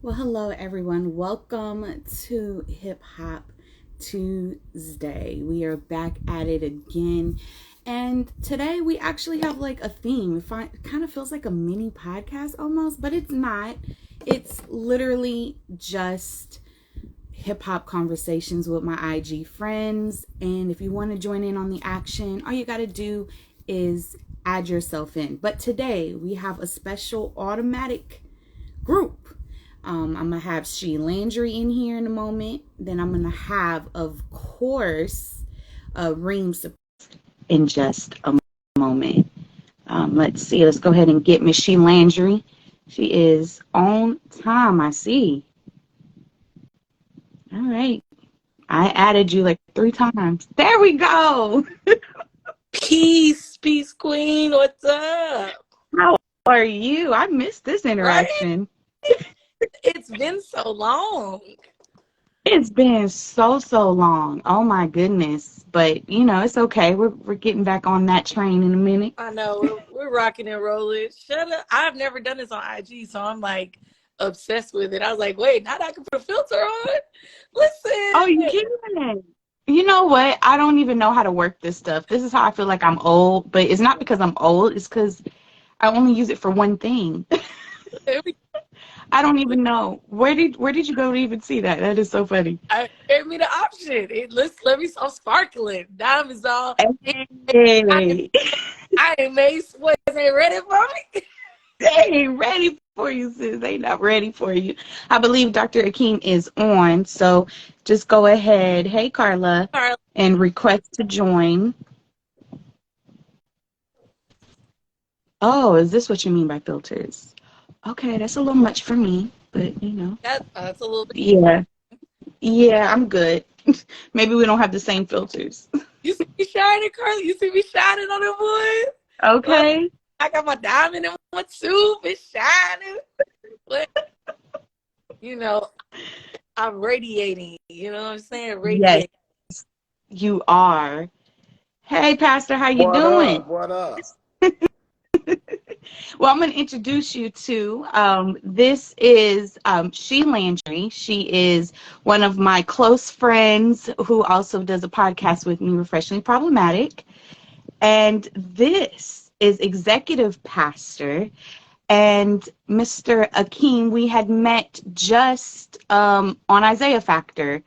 Well, hello everyone. Welcome to Hip Hop Tuesday. We are back at it again. And today we actually have like a theme. It kind of feels like a mini podcast almost, but it's not. It's literally just hip hop conversations with my IG friends. And if you want to join in on the action, all you got to do is add yourself in. But today we have a special automatic group. I'm gonna have Landry in here in a moment. Then I'm gonna have, of course, Reem in just a moment. Let's see. Let's go ahead and get Miss Landry. She is on time. I see. All right. I added you like 3 times. There we go. Peace, queen. What's up? How are you? I missed this Right? interaction. It's been so long. It's been so long. Oh my goodness. But it's okay. We're getting back on that train in a minute. I know we're rocking and rolling. Shut up. I've never done this on IG, so I'm like obsessed with it. I was like, wait, now that I can put a filter on. Oh, you Listen. can. You know what? I don't even know how to work this stuff. This is how I feel like I'm old, but it's not because I'm old. It's because I only use it for one thing. I don't even know. Where did you go to even see that? That is so funny. I gave me the option. Let me so sparkling. Diamonds all. I ain't, Hey, I ain't made sweats. Ain't ready for me. they ain't ready for you, sis. They not ready for you. I believe Dr. Akeem is on, so just go ahead. Hey, Carla, Carla. and request to join. Oh, is this what you mean by filters? Okay, that's a little much for me, but That's a little bit. yeah, yeah, I'm good. Maybe we don't have the same filters. You see me shining, Carla? You see me shining on the wood? Look, Okay. I got my diamond in my tooth. It's shining. But, you know, I'm radiating. You know what I'm saying? Yes, Radiating. you are. Hey, Pastor, how you What doing? up? What up? Well, I'm going to introduce you to this is She Landry. She is one of my close friends who also does a podcast with me, Refreshingly Problematic. And this is Executive Pastor and Mr. Akeem. We had met just on Isaiah Factor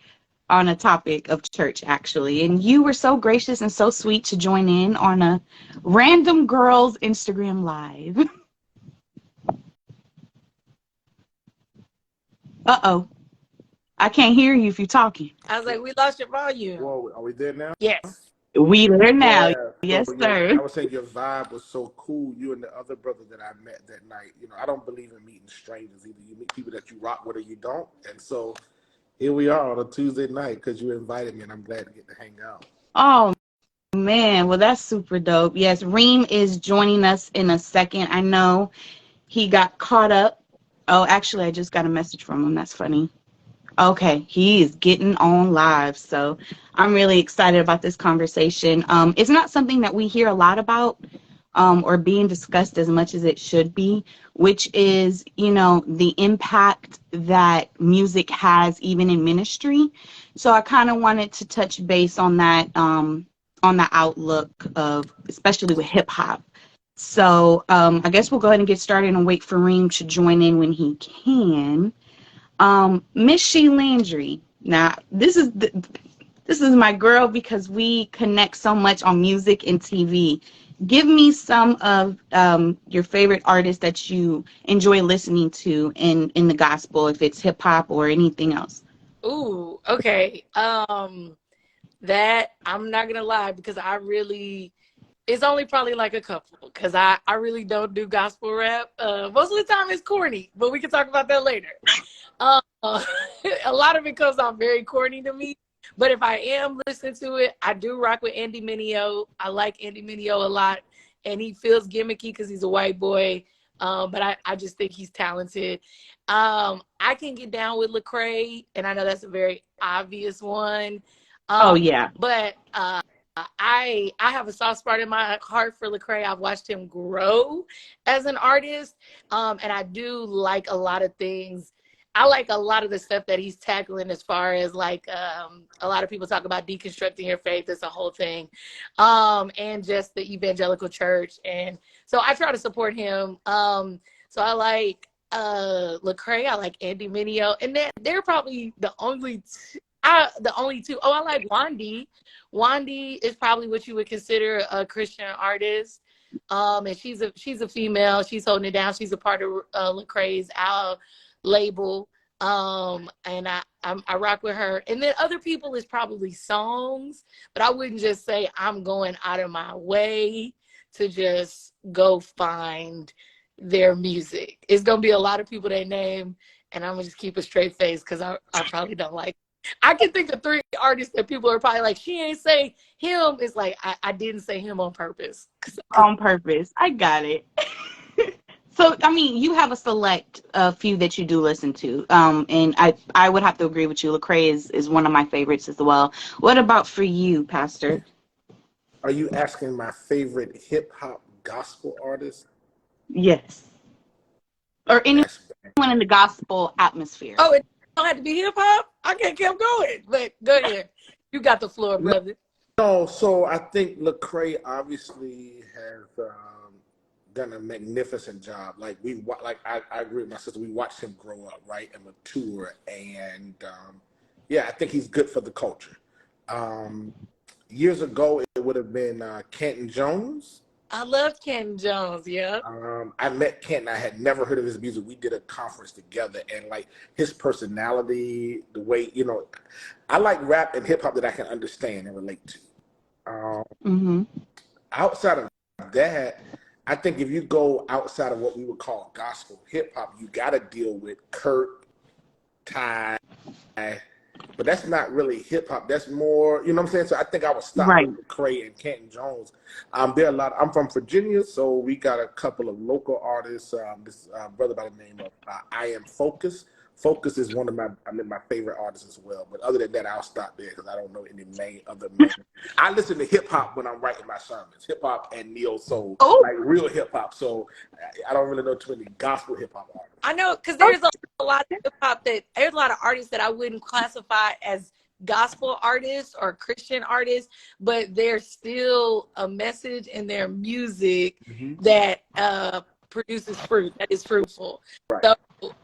on a topic of church, actually. And you were so gracious and so sweet to join in on a random girl's Instagram Live. Uh-oh. I can't hear you if you're talking. I was like, we lost your volume. Whoa, are we there now? Yes. We there now. Yeah. So Yes, sir. I was saying your vibe was so cool. You and the other brother that I met that night. I don't believe in meeting strangers either. You meet people that you rock with or you don't. And so here we are on a Tuesday night because you invited me, and I'm glad to get to hang out. Oh, man. Well, that's super dope. Yes, Reem is joining us in a second. I know he got caught up. Oh, actually, I just got a message from him. That's funny. Okay, he is getting on live. So I'm really excited about this conversation. It's not something that we hear a lot about or being discussed as much as it should be, which is, the impact that music has even in ministry. So I kind of wanted to touch base on the outlook of, especially with hip hop. So I guess we'll go ahead and get started and wait for Reem to join in when he can. Miss She Landry. Now, this is my girl because we connect so much on music and TV. Give me some of your favorite artists that you enjoy listening to in the gospel, if it's hip hop or anything else. Ooh, okay. That I'm not gonna lie because it's only probably like a couple because I really don't do gospel rap. Most of the time it's corny, but we can talk about that later. Uh, a lot of it comes off very corny to me. But if I am listening to it, I do rock with Andy Mineo. I like Andy Mineo a lot, and he feels gimmicky because he's a white boy. But I just think he's talented. I can get down with Lecrae, and I know that's a very obvious one. Oh Um, yeah. but I have a soft spot in my heart for Lecrae. I've watched him grow as an artist, and I do like a lot of things I like a lot of the stuff that he's tackling as far as like a lot of people talk about deconstructing your faith. It's a whole thing. And just the evangelical church. And so I try to support him. So I like Lecrae, I like Andy Mineo, and they're probably the only two. Oh, I like Wandy. Wandy is probably what you would consider a Christian artist. And she's a female. She's holding it down. She's a part of Lecrae's label. And I rock with her. And then other people is probably songs, but I wouldn't just say I'm going out of my way to just go find their music. It's gonna be a lot of people they name, and I'm gonna just keep a straight face because I probably don't like. I can think of 3 artists that people are probably like, she ain't say him. It's like I didn't say him on purpose. On purpose. I got it. So, I mean, you have a select few that you do listen to. And I would have to agree with you. Lecrae is one of my favorites as well. What about for you, Pastor? Are you asking my favorite hip hop gospel artist? Yes. Or anyone That's in the gospel atmosphere. Oh, it don't have to be hip hop. I can't keep going. But go ahead. You got the floor, brother. No, so I think Lecrae obviously has done a magnificent job. Like I agree with my sister. We watched him grow up, right, and mature, and yeah, I think he's good for the culture. Years ago, it would have been Kenton Jones. I love Ken Jones. Yeah. I met Kenton. I had never heard of his music. We did a conference together, and like his personality, the way I like rap and hip hop that I can understand and relate to. Outside of that, I think if you go outside of what we would call gospel hip hop, you got to deal with Kurt, Ty, but that's not really hip hop. That's more, you know what I'm saying? So I think I would stop with Lecrae and Kenton Jones. There are a lot. I'm from Virginia, so we got a couple of local artists. This brother by the name of I Am Focus. Focus is one of my favorite artists as well. But other than that, I'll stop there because I don't know any other main. I listen to hip hop when I'm writing my sermons, hip hop and neo soul, like real hip hop. So I don't really know too many gospel hip hop artists. I know because there's a lot of hip hop there's a lot of artists that I wouldn't classify as gospel artists or Christian artists, but there's still a message in their music that produces fruit, that is fruitful. Right. So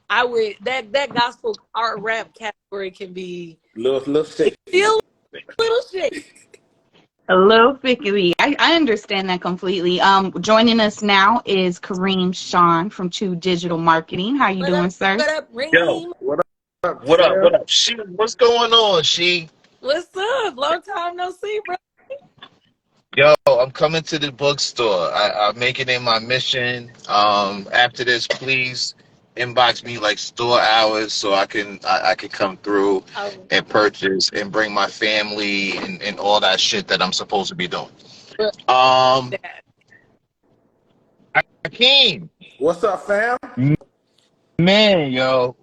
I would that gospel art rap category can be little shaky. Still little shaky. A little thickly. I understand that completely. Joining us now is Kareem Shon from True Digital Marketing. How you doing, sir? What up, Reem? Yo, what up? What up? She, what's going on, She? What's up? Long time no see, bro. Yo, I'm coming to the bookstore. I'm making it my mission. After this, please inbox me like store hours so I can come through and purchase and bring my family and all that shit that I'm supposed to be doing. Akeem, what's up, fam? Man, yo,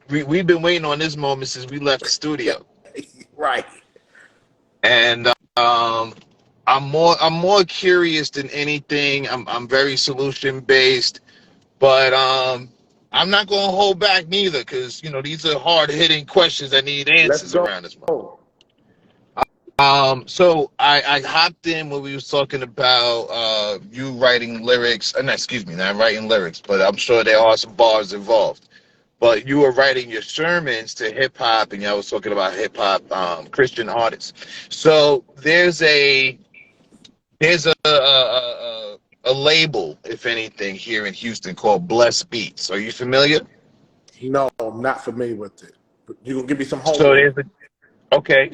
we've been waiting on this moment since we left the studio. Right. And I'm more curious than anything. I'm very solution based, but I'm not going to hold back neither because these are hard hitting questions that need answers around this moment. So I hopped in when we was talking about you writing lyrics. Not writing lyrics, but I'm sure there are some bars involved. But you were writing your sermons to hip hop, and y'all was talking about hip hop Christian artists. So there's a label, if anything, here in Houston called Blessed Beats. Are you familiar? No, I'm not familiar with it. But you can give me some homework.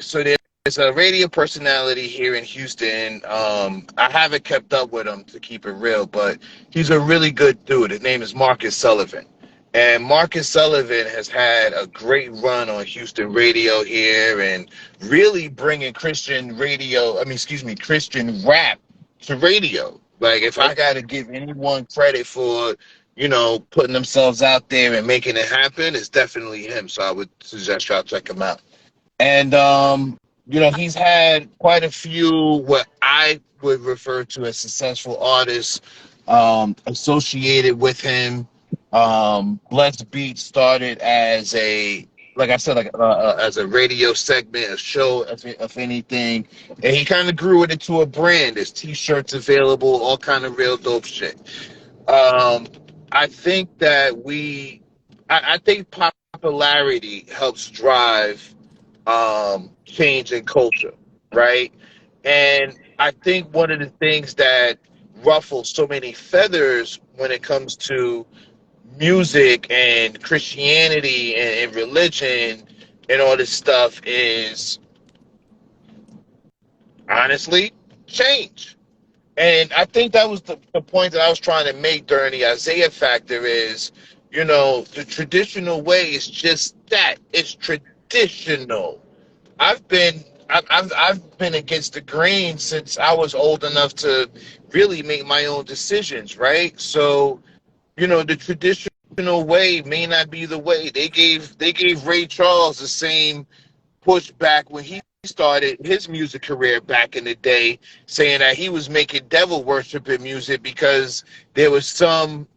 So there's a radio personality here in Houston. I haven't kept up with him to keep it real, but he's a really good dude. His name is Marcus Sullivan. And Marcus Sullivan has had a great run on Houston radio here and really bringing Christian rap to radio. Like, if I got to give anyone credit for, putting themselves out there and making it happen, it's definitely him. So I would suggest y'all check him out. And, he's had quite a few what I would refer to as successful artists associated with him. Let's Beat started as a, like I said, like as a radio segment, a show, if anything, and he kind of grew it into a brand. There's T-shirts available, all kind of real dope shit. Um, I think that I think popularity helps drive change in culture, right? And I think one of the things that ruffles so many feathers when it comes to music and Christianity and religion and all this stuff is honestly change. And I think that was the point that I was trying to make during the Isaiah factor is, the traditional way is just that. It's traditional. I've been against the grain since I was old enough to really make my own decisions, right? So, the traditional way may not be the way. They gave Ray Charles the same pushback when he started his music career back in the day, saying that he was making devil worshiping music because there was some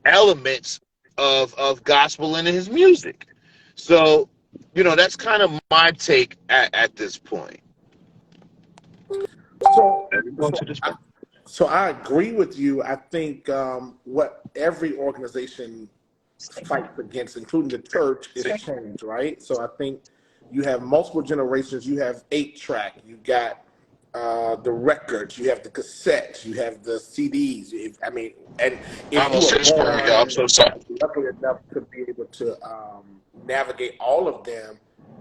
elements of gospel in his music. So, that's kind of my take at this point. So, Everyone so to this I, point. so I agree with you. I think what every organization fights against, including the church, is change, right? So I think you have multiple generations. You have 8-track. You got the records. You have the cassettes. You have the CDs. And I if you almost were hit a sperm, y'all. I'm born so sorry. lucky enough to be able to navigate all of them,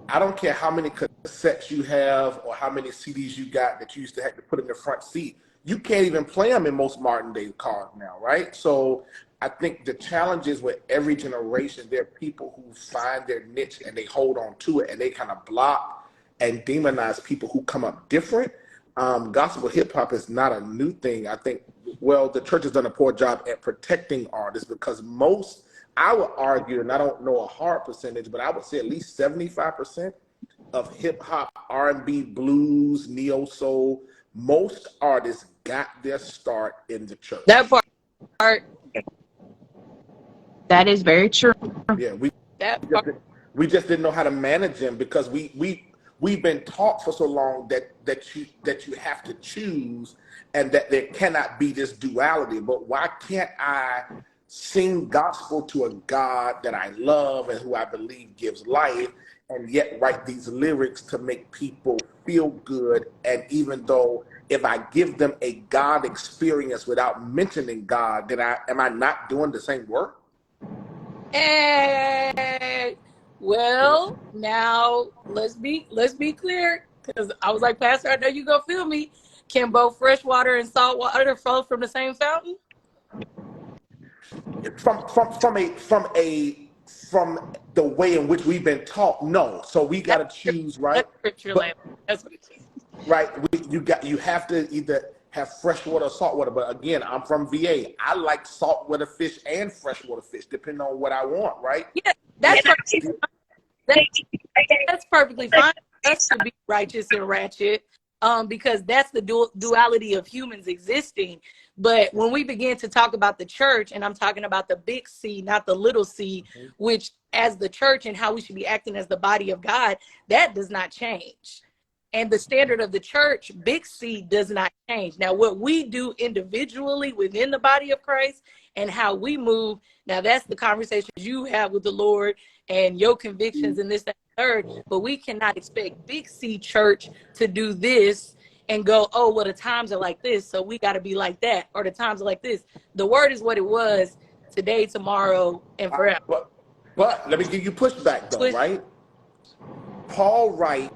I don't care how many cassettes you have or how many CDs you got that you used to have to put in the front seat. You can't even play them in most modern day cars now, right? So I think the challenge is with every generation, there are people who find their niche and they hold on to it and they kind of block and demonize people who come up different. Gospel hip hop is not a new thing. I think, well, the church has done a poor job at protecting artists because I would argue, and I don't know a hard percentage, but I would say at least 75% of hip hop, R&B, blues, neo soul, most artists got their start in the That church. part, That is very true. Yeah, that part. we just didn't know how to manage them because we've been taught for so long that you have to choose and that there cannot be this duality. But why can't I sing gospel to a God that I love and who I believe gives life, and yet write these lyrics to make people feel good? And even though if I give them a God experience without mentioning God, then am I not doing the same work? And well, now let's be clear, because I was like, Pastor, I know you gonna feel me. Can both fresh water and salt water flow from the same fountain? From the way in which we've been taught, no. So we got That's to choose, right? that's scripture But language. That's what it is. right, you have to either have freshwater or saltwater. But again, I'm from VA. I like saltwater fish and freshwater fish, depending on what I want, right? Yeah, Yeah. that's perfectly that, that's perfectly fine for us to be righteous and ratchet, because that's the duality of humans existing. But when we begin to talk about the church, and I'm talking about the big C, not the little c, which as the church and how we should be acting as the body of God, that does not change. And the standard of the church, big C, does not change. Now, what we do individually within the body of Christ and how we move, now that's the conversations you have with the Lord and your convictions and this, that, and third. But we cannot expect big C church to do this and go, oh, well, the times are like this, so we got to be like that, or the times are like this. The word is what it was today, tomorrow, and forever. But let me give you pushback though, Twist. right? Paul writes,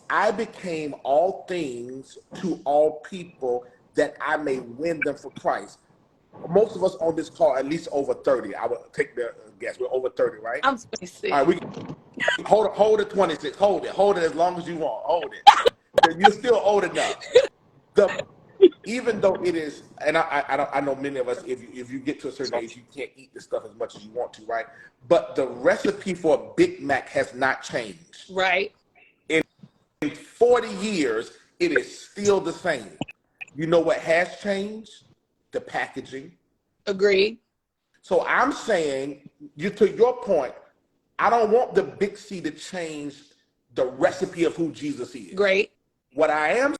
I became all things to all people that I may win them for Christ. Most of us on this call at least over 30. I would take the guess. We're over 30, right? I'm All 26. right, we hold it 26. Hold it as long as you want. Hold it. You're still old enough. The Even though it is, and I know many of us, if you get to a certain age, you can't eat this stuff as much as you want to, right? But the recipe for a Big Mac has not changed. Right. In 40 years, it is still the same. You know what has changed? The packaging. Agreed. So I'm saying, to your point, I don't want the big C to change the recipe of who Jesus is. Great. What I am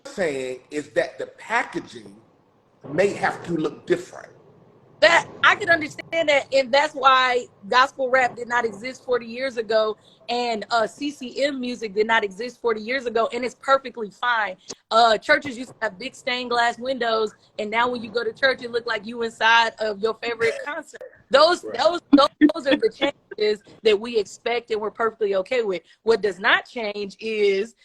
saying is that the packaging may have to look different. That I can understand that, and that's why gospel rap did not exist 40 years ago, and CCM music did not exist 40 years ago, and it's perfectly fine. Churches used to have big stained glass windows, and now when you go to church, it look like you inside of your favorite concert. Those Right. those are the changes that we expect, and we're perfectly okay with. What does not change is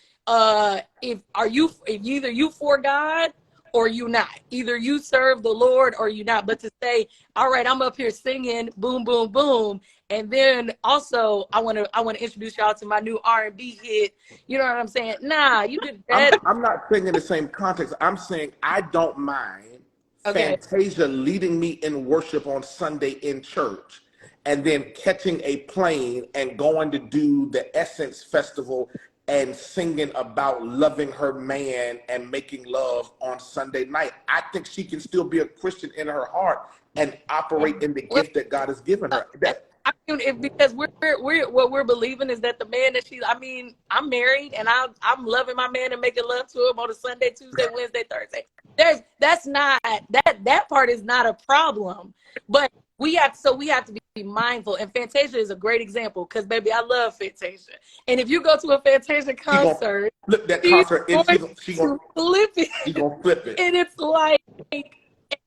if either you for God or you not. Either you serve the Lord or you not. But to say, all right, I'm up here singing, boom, boom, boom, and then also I want to introduce y'all to my new R&B hit. You know what I'm saying? Nah, you did that. I'm not saying in the same context. I'm saying I don't mind Okay. Fantasia leading me in worship on Sunday in church, and then catching a plane and going to do the Essence Festival and singing about loving her man and making love on Sunday night. I think she can still be a Christian in her heart and operate in the gift that God has given her. I mean, because we're what we're believing is that the man that I mean, I'm married and I'm loving my man and making love to him on a Sunday, Tuesday, Wednesday, Thursday. That's not that part is not a problem, but we have to be mindful. And Fantasia is a great example because baby, I love Fantasia. And if you go to a Fantasia concert, Flip that she's concert going and to flip it, she gonna flip it. and it's like,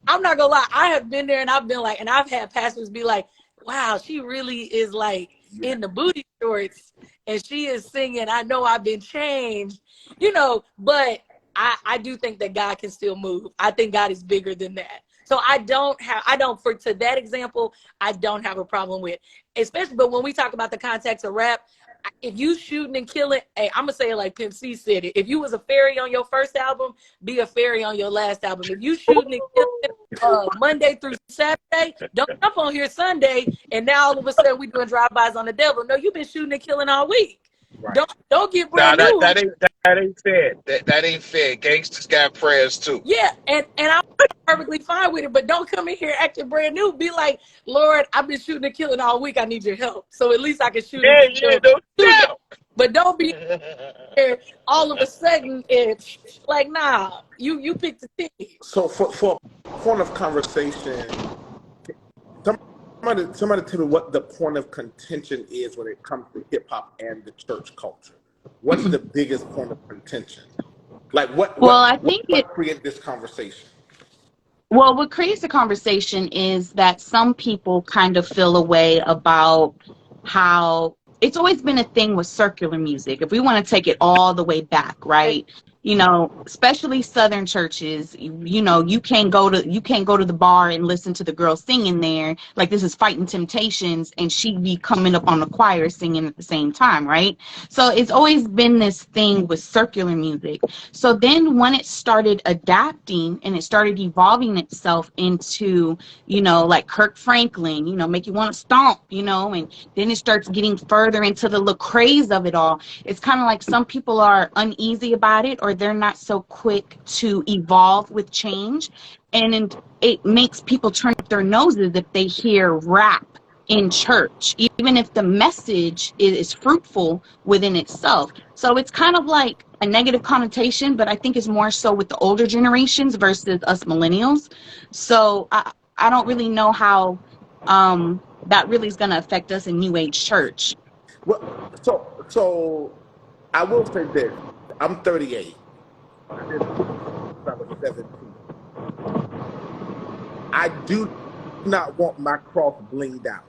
I'm not gonna lie, I have been there and I've been like, and I've had pastors be like, wow, she really is like in the booty shorts and she is singing, I know I've been changed, but I do think that God can still move. I think God is bigger than that. So to that example, I don't have a problem with, especially, but when we talk about the context of rap, if you shooting and killing, hey, I'm gonna say it like Pimp C said it. If you was a fairy on your first album, be a fairy on your last album. If you shooting and killing Monday through Saturday, don't jump on here Sunday and now all of a sudden we doing drive-bys on the devil. No, you've been shooting and killing all week. Right. Don't get Nah, brand new. that ain't fair. That ain't fair. Gangsters got prayers too. Yeah, and I'm perfectly fine with it, but don't come in here acting brand new. Be like, Lord, I've been shooting and killing all week. I need your help. So at least I can shoot and kill No Tuesday. doubt. But don't be here all of a sudden it's like, nah, you picked the team. So for a point of conversation, somebody tell me what the point of contention is when it comes to hip hop and the church culture. What's the biggest point of contention? Like what I think created this conversation? well, what creates the conversation is that some people kind of feel a way about how it's always been a thing with circular music. If we want to take it all the way back, right? Especially Southern churches, you can't go to the bar and listen to the girl singing there. Like this is Fighting Temptations and she'd be coming up on the choir singing at the same time, right? So it's always been this thing with circular music. So then when it started adapting and it started evolving itself into, like Kirk Franklin, make you want to stomp, and then it starts getting further into the Lecrae's of it all. It's kind of like some people are uneasy about it or they're not so quick to evolve with change. And it makes people turn up their noses if they hear rap in church, even if the message is fruitful within itself. So it's kind of like a negative connotation, but I think it's more so with the older generations versus us millennials. So I don't really know how that really is going to affect us in New Age church. Well, so I will say this. I'm 38. I've been since I was 17. I do not want my cross blinged out.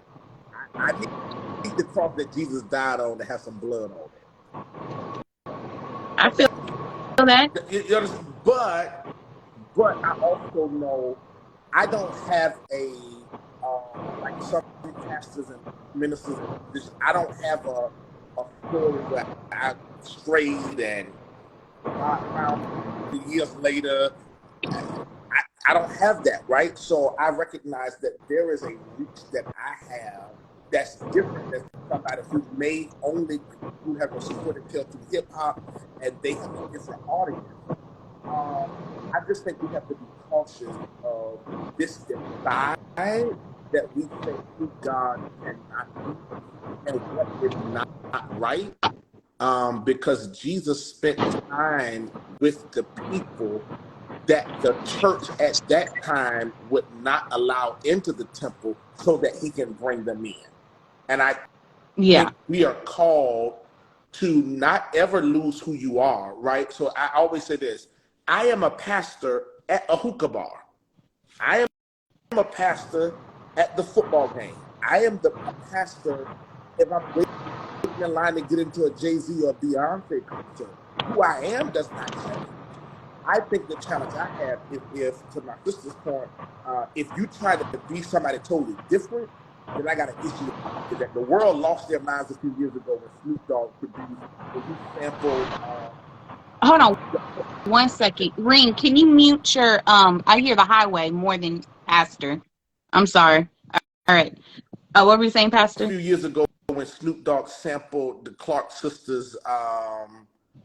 I need the cross that Jesus died on to have some blood on it. I feel that. You understand? But I also know I don't have like some pastors and ministers. I don't have a story where I strayed and God found me years later. I don't have that, right? So I recognize that there is a reach that I have that's different than somebody who has a story to tell through hip hop, and they have a different audience. I just think we have to be cautious of this divide that we say Snoop Dogg cannot do and what is not right, because Jesus spent time with the people that the church at that time would not allow into the temple so that he can bring them in. And I Yeah. think we are called to not ever lose who you are, right? So I always say this: I am a pastor at a hookah bar. I am a pastor at the football game. I am a pastor if I'm waiting in line to get into a Jay-Z or Beyonce concert. Who I am does not change. I think the challenge I have is if, to my sister's point, if you try to be somebody totally different, then I got an issue with that. The world lost their minds a few years ago when Snoop Dogg produced, when he sampled. Hold on 1 second. Ring, can you mute your I hear the highway more than Pastor. I'm sorry. All right. What were you saying, A Pastor? few years ago when Snoop Dogg sampled the Clark sisters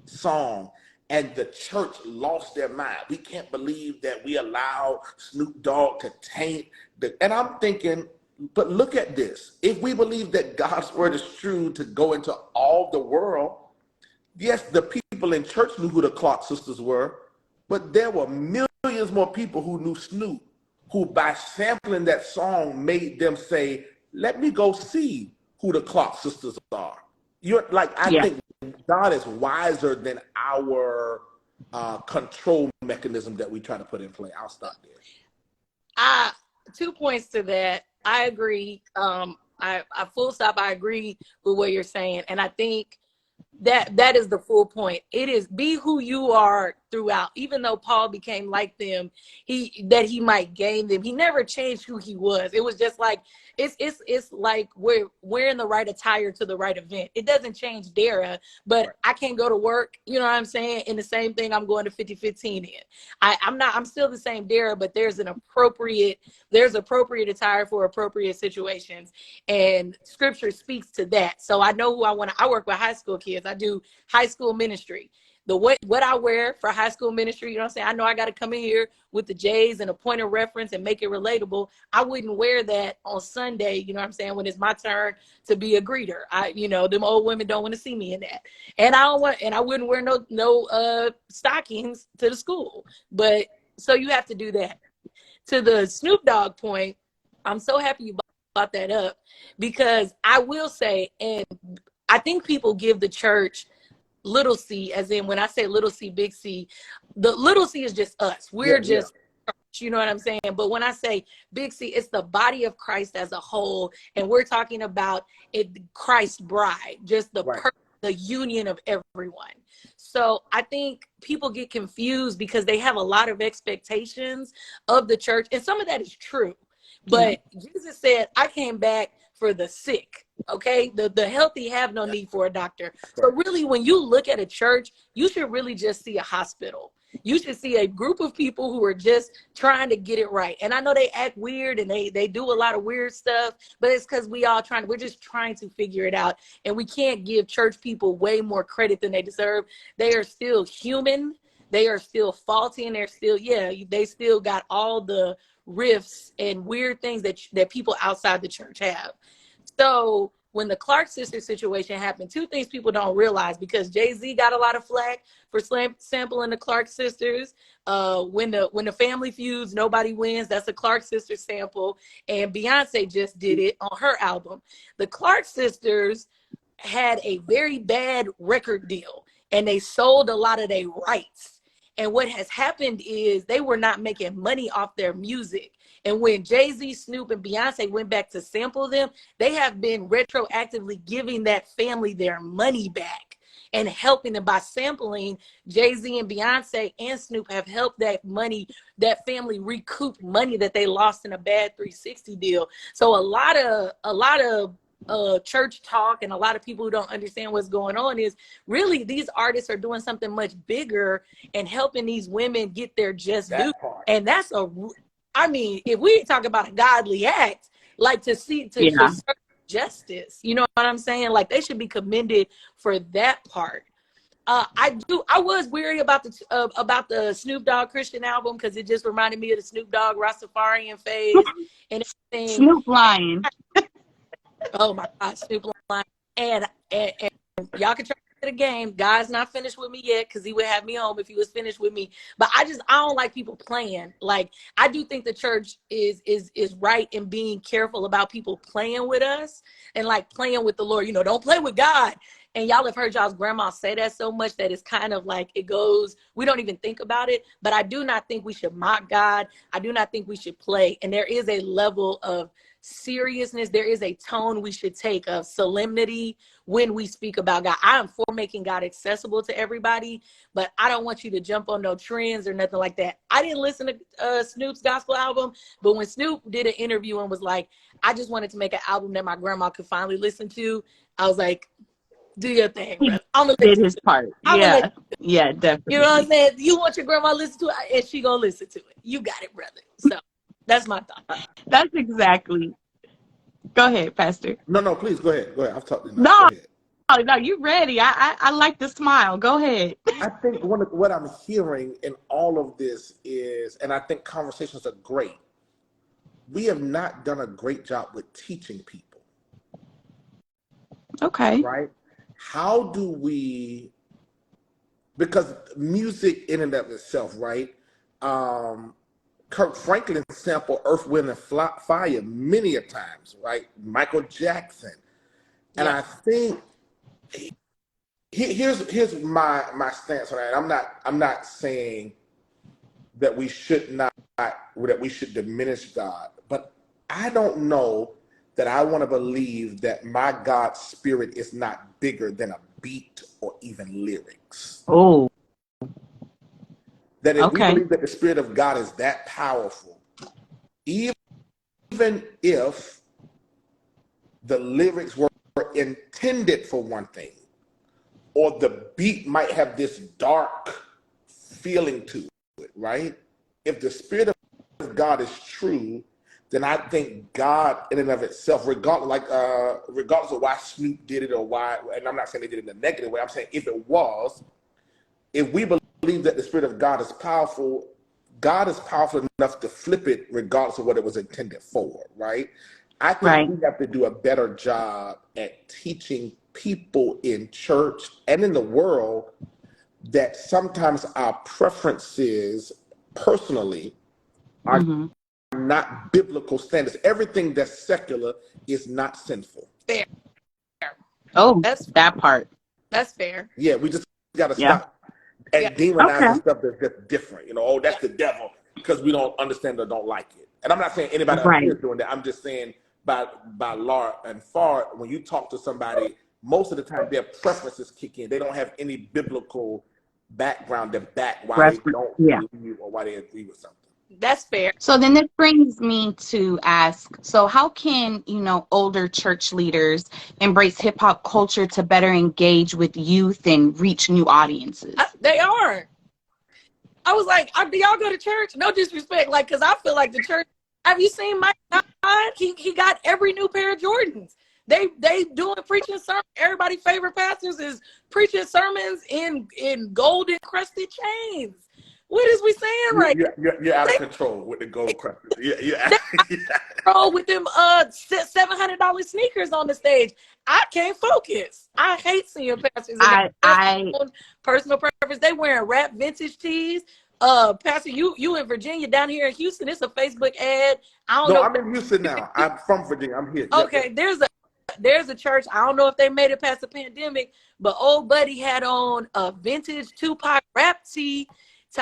song, and the church lost their mind. We can't believe that we allow Snoop Dogg to taint the. And I'm thinking, but look at this. If we believe that God's word is true to go into all the world, yes, the people in church knew who the Clark sisters were, but there were millions more people who knew Snoop, who by sampling that song made them say, let me go see who the Clark sisters are. You're like, I Yeah. think God is wiser than our control mechanism that we try to put in play. I'll stop there. 2 points to that. I agree. I full stop. I agree with what you're saying, and I think that is the full point. It is be who you are throughout. Even though Paul became like them, he might gain them. He never changed who he was. It was just like it's like we're wearing the right attire to the right event. It doesn't change Dara, but Right. I can't go to work. You know what I'm saying? In the same thing I'm going to 5015 in. I'm still the same Dara, but there's appropriate attire for appropriate situations. And scripture speaks to that. So I know who I want to. I work with high school kids. I do high school ministry. What I wear for high school ministry, you know what I'm saying? I know I got to come in here with the J's and a point of reference and make it relatable. I wouldn't wear that on Sunday, you know what I'm saying, when it's my turn to be a greeter. Them old women don't want to see me in that. And I wouldn't wear no stockings to the school. But so you have to do that. To the Snoop Dogg point, I'm so happy you brought that up, because I will say, and I think people give the church little c, as in when I say little c, big C, the little c is just us. We're Yeah. just, you know what I'm saying? But when I say big C, it's the body of Christ as a whole. And we're talking about it, Christ's bride, just Right. the union of everyone. So I think people get confused because they have a lot of expectations of the church. And some of that is true. But Jesus said, I came back for the sick. Okay, the healthy have no need for a doctor. So really, when you look at a church, you should really just see a hospital. You should see a group of people who are just trying to get it right. And I know they act weird and they do a lot of weird stuff, but it's because we're just trying to figure it out. And we can't give church people way more credit than they deserve. They are still human. They are still faulty, and they still got all the rifts and weird things that people outside the church have. So when the Clark sister situation happened, two things people don't realize, because Jay-Z got a lot of flack for sampling the Clark sisters. When the Family Feuds, Nobody Wins, that's a Clark sister sample. And Beyonce just did it on her album. The Clark sisters had a very bad record deal, and they sold a lot of their rights. And what has happened is they were not making money off their music. And when Jay-Z, Snoop, and Beyonce went back to sample them, they have been retroactively giving that family their money back and helping them by sampling. Jay-Z and Beyonce and Snoop have helped that family recoup money that they lost in a bad 360 deal. So a lot of church talk and a lot of people who don't understand what's going on is really these artists are doing something much bigger and helping these women get their just due. And that's if we talk about a godly act, like to serve justice, you know what I'm saying? Like they should be commended for that part. I was weary about the Snoop Dogg Christian album because it just reminded me of the Snoop Dogg Rastafarian phase and everything. Snoop Lion. Oh my God, Snoop Lion. And y'all can try the game. God's not finished with me yet because he would have me home if he was finished with me. But I don't like people playing. Like, I do think the church is right in being careful about people playing with us and like playing with the Lord. You know, don't play with God. And y'all have heard y'all's grandma say that so much that it's kind of like it goes, we don't even think about it. But I do not think we should mock God. I do not think we should play. And there is a level of seriousness. There is a tone we should take of solemnity when we speak about God. I am for making God accessible to everybody, but I don't want you to jump on no trends or nothing like that. I didn't listen to Snoop's gospel album, but when Snoop did an interview and was like, I just wanted to make an album that my grandma could finally listen to, I was like, do your thing, He brother. I'm gonna let did you. his part. I'm gonna let Yeah. Yeah, you know what I'm definitely. saying? You want your grandma to listen to it, and she gonna listen to it. You got it, brother. So that's my thought. That's exactly. Go ahead, Pastor. No, please go ahead. Go ahead. I've talked enough. Go No, ahead. no, you ready. I like the smile. Go ahead. I think what I'm hearing in all of this is, and I think conversations are great. We have not done a great job with teaching people, Okay. right? How do we, because music in and of itself, right? Kirk Franklin sampled Earth, Wind, and Fire many a times, right? Michael Jackson. And Yeah. I think here's my stance on that. I'm not saying that we should diminish God, but I don't know that I want to believe that my God's spirit is not bigger than a beat or even lyrics. Oh, That if we okay. believe that the spirit of God is that powerful, even if the lyrics were intended for one thing, or the beat might have this dark feeling to it, right? If the spirit of God is true, then I think God in and of itself, regardless of why Snoop did it or why, and I'm not saying they did it in a negative way, I'm saying if we believe that the spirit of God is powerful enough to flip it regardless of what it was intended for, right? I think Right. we have to do a better job at teaching people in church and in the world that sometimes our preferences personally are Mm-hmm. not biblical standards. Everything that's secular is not sinful. Fair. Oh, That's that part. fair. Yeah, we just got to Yeah. stop and Yeah. demonizing Okay. stuff that's just different. You know, oh, that's the devil because we don't understand or don't like it. And I'm not saying anybody up here Right. is doing that. I'm just saying by law and far, when you talk to somebody, most of the time their preferences kick in. They don't have any biblical background to back why they Reference. don't Yeah. believe or why they agree with something. That's fair. So then this brings me to ask, so how can, older church leaders embrace hip hop culture to better engage with youth and reach new audiences? They are. I was like, do y'all go to church? No disrespect, like, because I feel like the church. Have you seen Mike God? He got every new pair of Jordans. They doing preaching sermons. Everybody's favorite pastors is preaching sermons in gold encrusted chains. What is we saying right You're out of now? control with the gold crushes. They roll with them $700 sneakers on the stage. I can't focus. I hate seeing pastors and I their own personal preference. They wearing rap vintage tees. Pastor, you in Virginia, down here in Houston, it's a Facebook ad. I don't No, know. I'm in Houston now. I'm from Virginia. I'm here. Okay, there's a church. I don't know if they made it past the pandemic, but old buddy had on a vintage Tupac rap tee.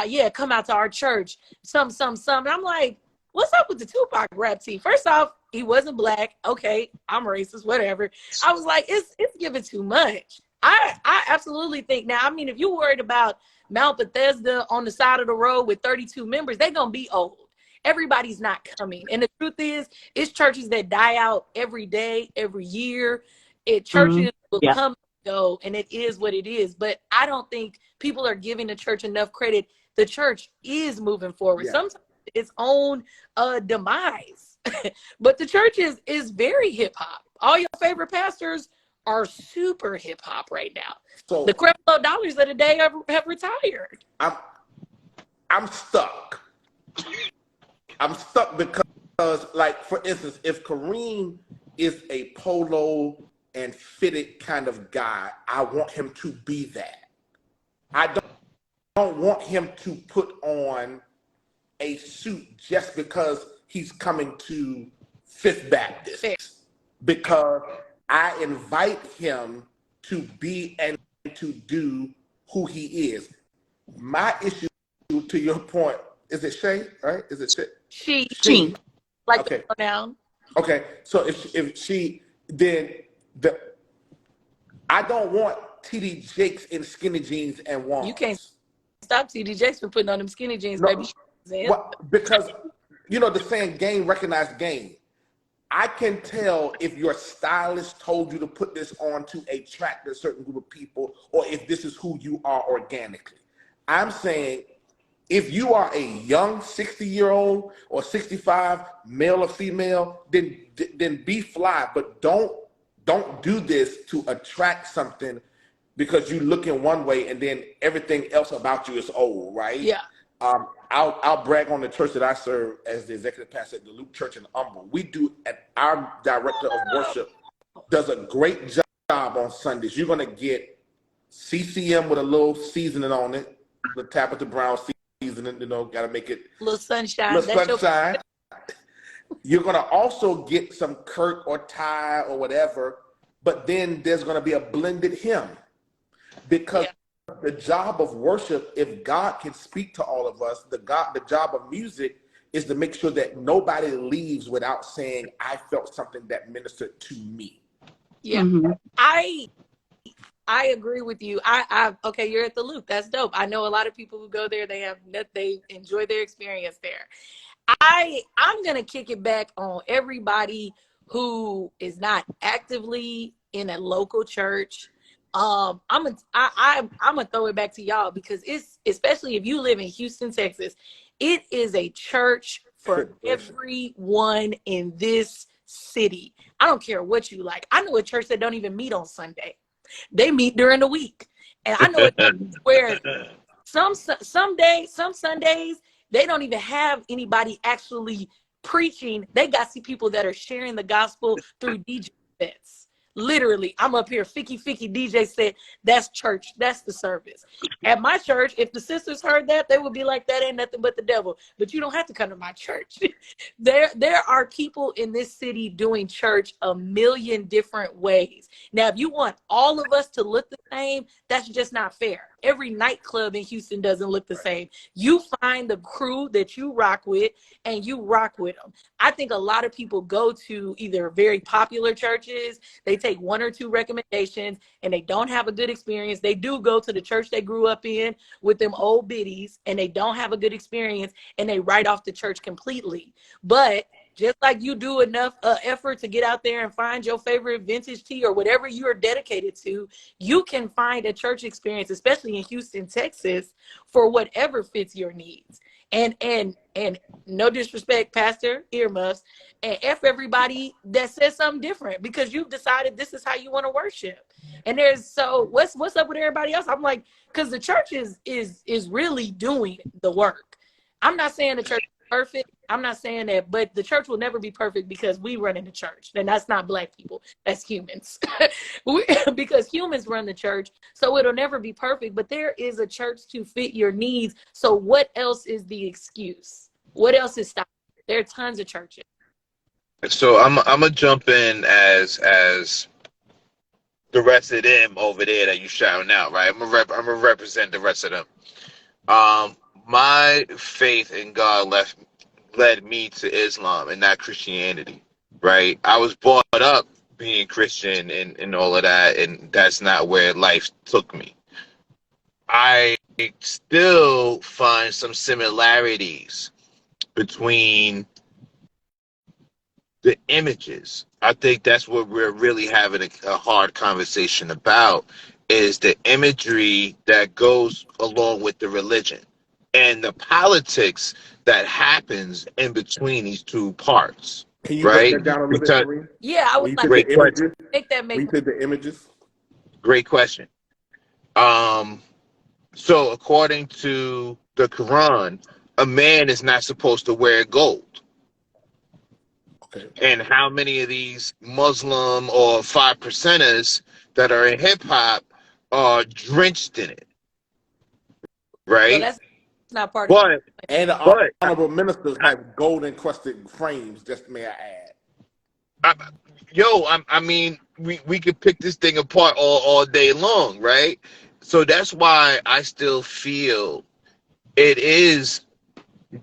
Yeah, come out to our church. Some. And I'm like, what's up with the Tupac rap tee? First off, he wasn't black. Okay, I'm racist, whatever. I was like, it's giving too much. I absolutely think now, I mean, if you're worried about Mount Bethesda on the side of the road with 32 members, they're gonna be old. Everybody's not coming. And the truth is, it's churches that die out every day, every year. mhm. Churches will Yeah. come and go, and it is what it is. But I don't think people are giving the church enough credit. The church is moving forward. Yeah. Sometimes its own demise. But the church is very hip hop. All your favorite pastors are super hip hop right now. The So Creflo Dollars of the day have retired. I'm I'm stuck. I'm stuck because, like, for instance, if Kareem is a polo and fitted kind of guy, I want him to be that. I don't want him to put on a suit just because he's coming to Fifth Fair. Baptist. Because I invite him to be and to do who he is. My issue, to your point, is it Shay? Right? Is it Shay? She She. like the Okay. pronoun. Okay. So if she then the I don't want TD Jakes in skinny jeans and You can't wands. stop TD Jakes from putting on them skinny jeans, baby. No, what? Because the saying, "Game recognized game." I can tell if your stylist told you to put this on to attract a certain group of people, or if this is who you are organically. I'm saying if you are a young 60-year-old or 65, male or female, then be fly, but don't do this to attract something because you look in one way and then everything else about you is old, right? Yeah. I'll brag on the church that I serve as the executive pastor at the Luke Church in Humble. Our director of worship does a great job on Sundays. You're gonna get CCM with a little seasoning on it, the Tabitha Brown seasoning. Got to make it Little sunshine. little That's your sunshine. You're gonna also get some Kirk or Ty or whatever, but then there's gonna be a blended hymn because yeah. the job of worship, if God can speak to all of us, the job of music is to make sure that nobody leaves without saying, I felt something that ministered to me. Yeah. Mm-hmm. I agree with you. I okay, you're at the Loop. That's dope. I know a lot of people who go there, they enjoy their experience there. I'm gonna kick it back on everybody who is not actively in a local church. I'm gonna throw it back to y'all because it's, especially if you live in Houston, Texas, it is a church for everyone in this city. I don't care what you like. I know a church that don't even meet on Sunday. They meet during the week, and I know a church where some Sundays they don't even have anybody actually preaching. They got see people that are sharing the gospel through DJ sets. Literally, I'm up here, Ficky DJ said, that's church, that's the service. At my church, if the sisters heard that, they would be like, that ain't nothing but the devil. But you don't have to come to my church. There are people in this city doing church a million different ways. Now, if you want all of us to look the same, that's just not fair. Every nightclub in Houston doesn't look the same. You find the crew that you rock with and you rock with them. I think a lot of people go to either very popular churches, they take one or two recommendations and they don't have a good experience. They do go to the church they grew up in with them old biddies and they don't have a good experience and they write off the church completely. But just like you do enough effort to get out there and find your favorite vintage tea or whatever you are dedicated to, you can find a church experience, especially in Houston, Texas, for whatever fits your needs. And no disrespect, Pastor, earmuffs, and F everybody that says something different because you've decided this is how you want to worship. And so what's up with everybody else? I'm like, because the church is really doing the work. I'm not saying the church is perfect. I'm not saying that, but the church will never be perfect because we run in the church. And that's not Black people. That's humans. Because humans run the church. So it'll never be perfect, but there is a church to fit your needs. So what else is the excuse? What else is stopping? There are tons of churches. So I'm gonna jump in as the rest of them over there that you shouting out, right? I'm gonna represent the rest of them. My faith in God led me to Islam and not Christianity, right? I was brought up being Christian and all of that, and that's not where life took me. I still find some similarities between the images. I think that's what we're really having a hard conversation about is the imagery that goes along with the religion and the politics that happens in between these two parts. Can you break right? that down a little bit, Because Kareem? Yeah, I was When you like, said can the great you question, images, make that when make you said the images, great question. Um, so according to the Quran, a man is not supposed to wear gold. okay. And how many of these Muslim or 5%ers that are in hip hop are drenched in it, so right? that's not part of But And the but honorable ministers have gold encrusted frames. Just may I add. I, I mean, we could pick this thing apart all day long, right? So that's why I still feel it is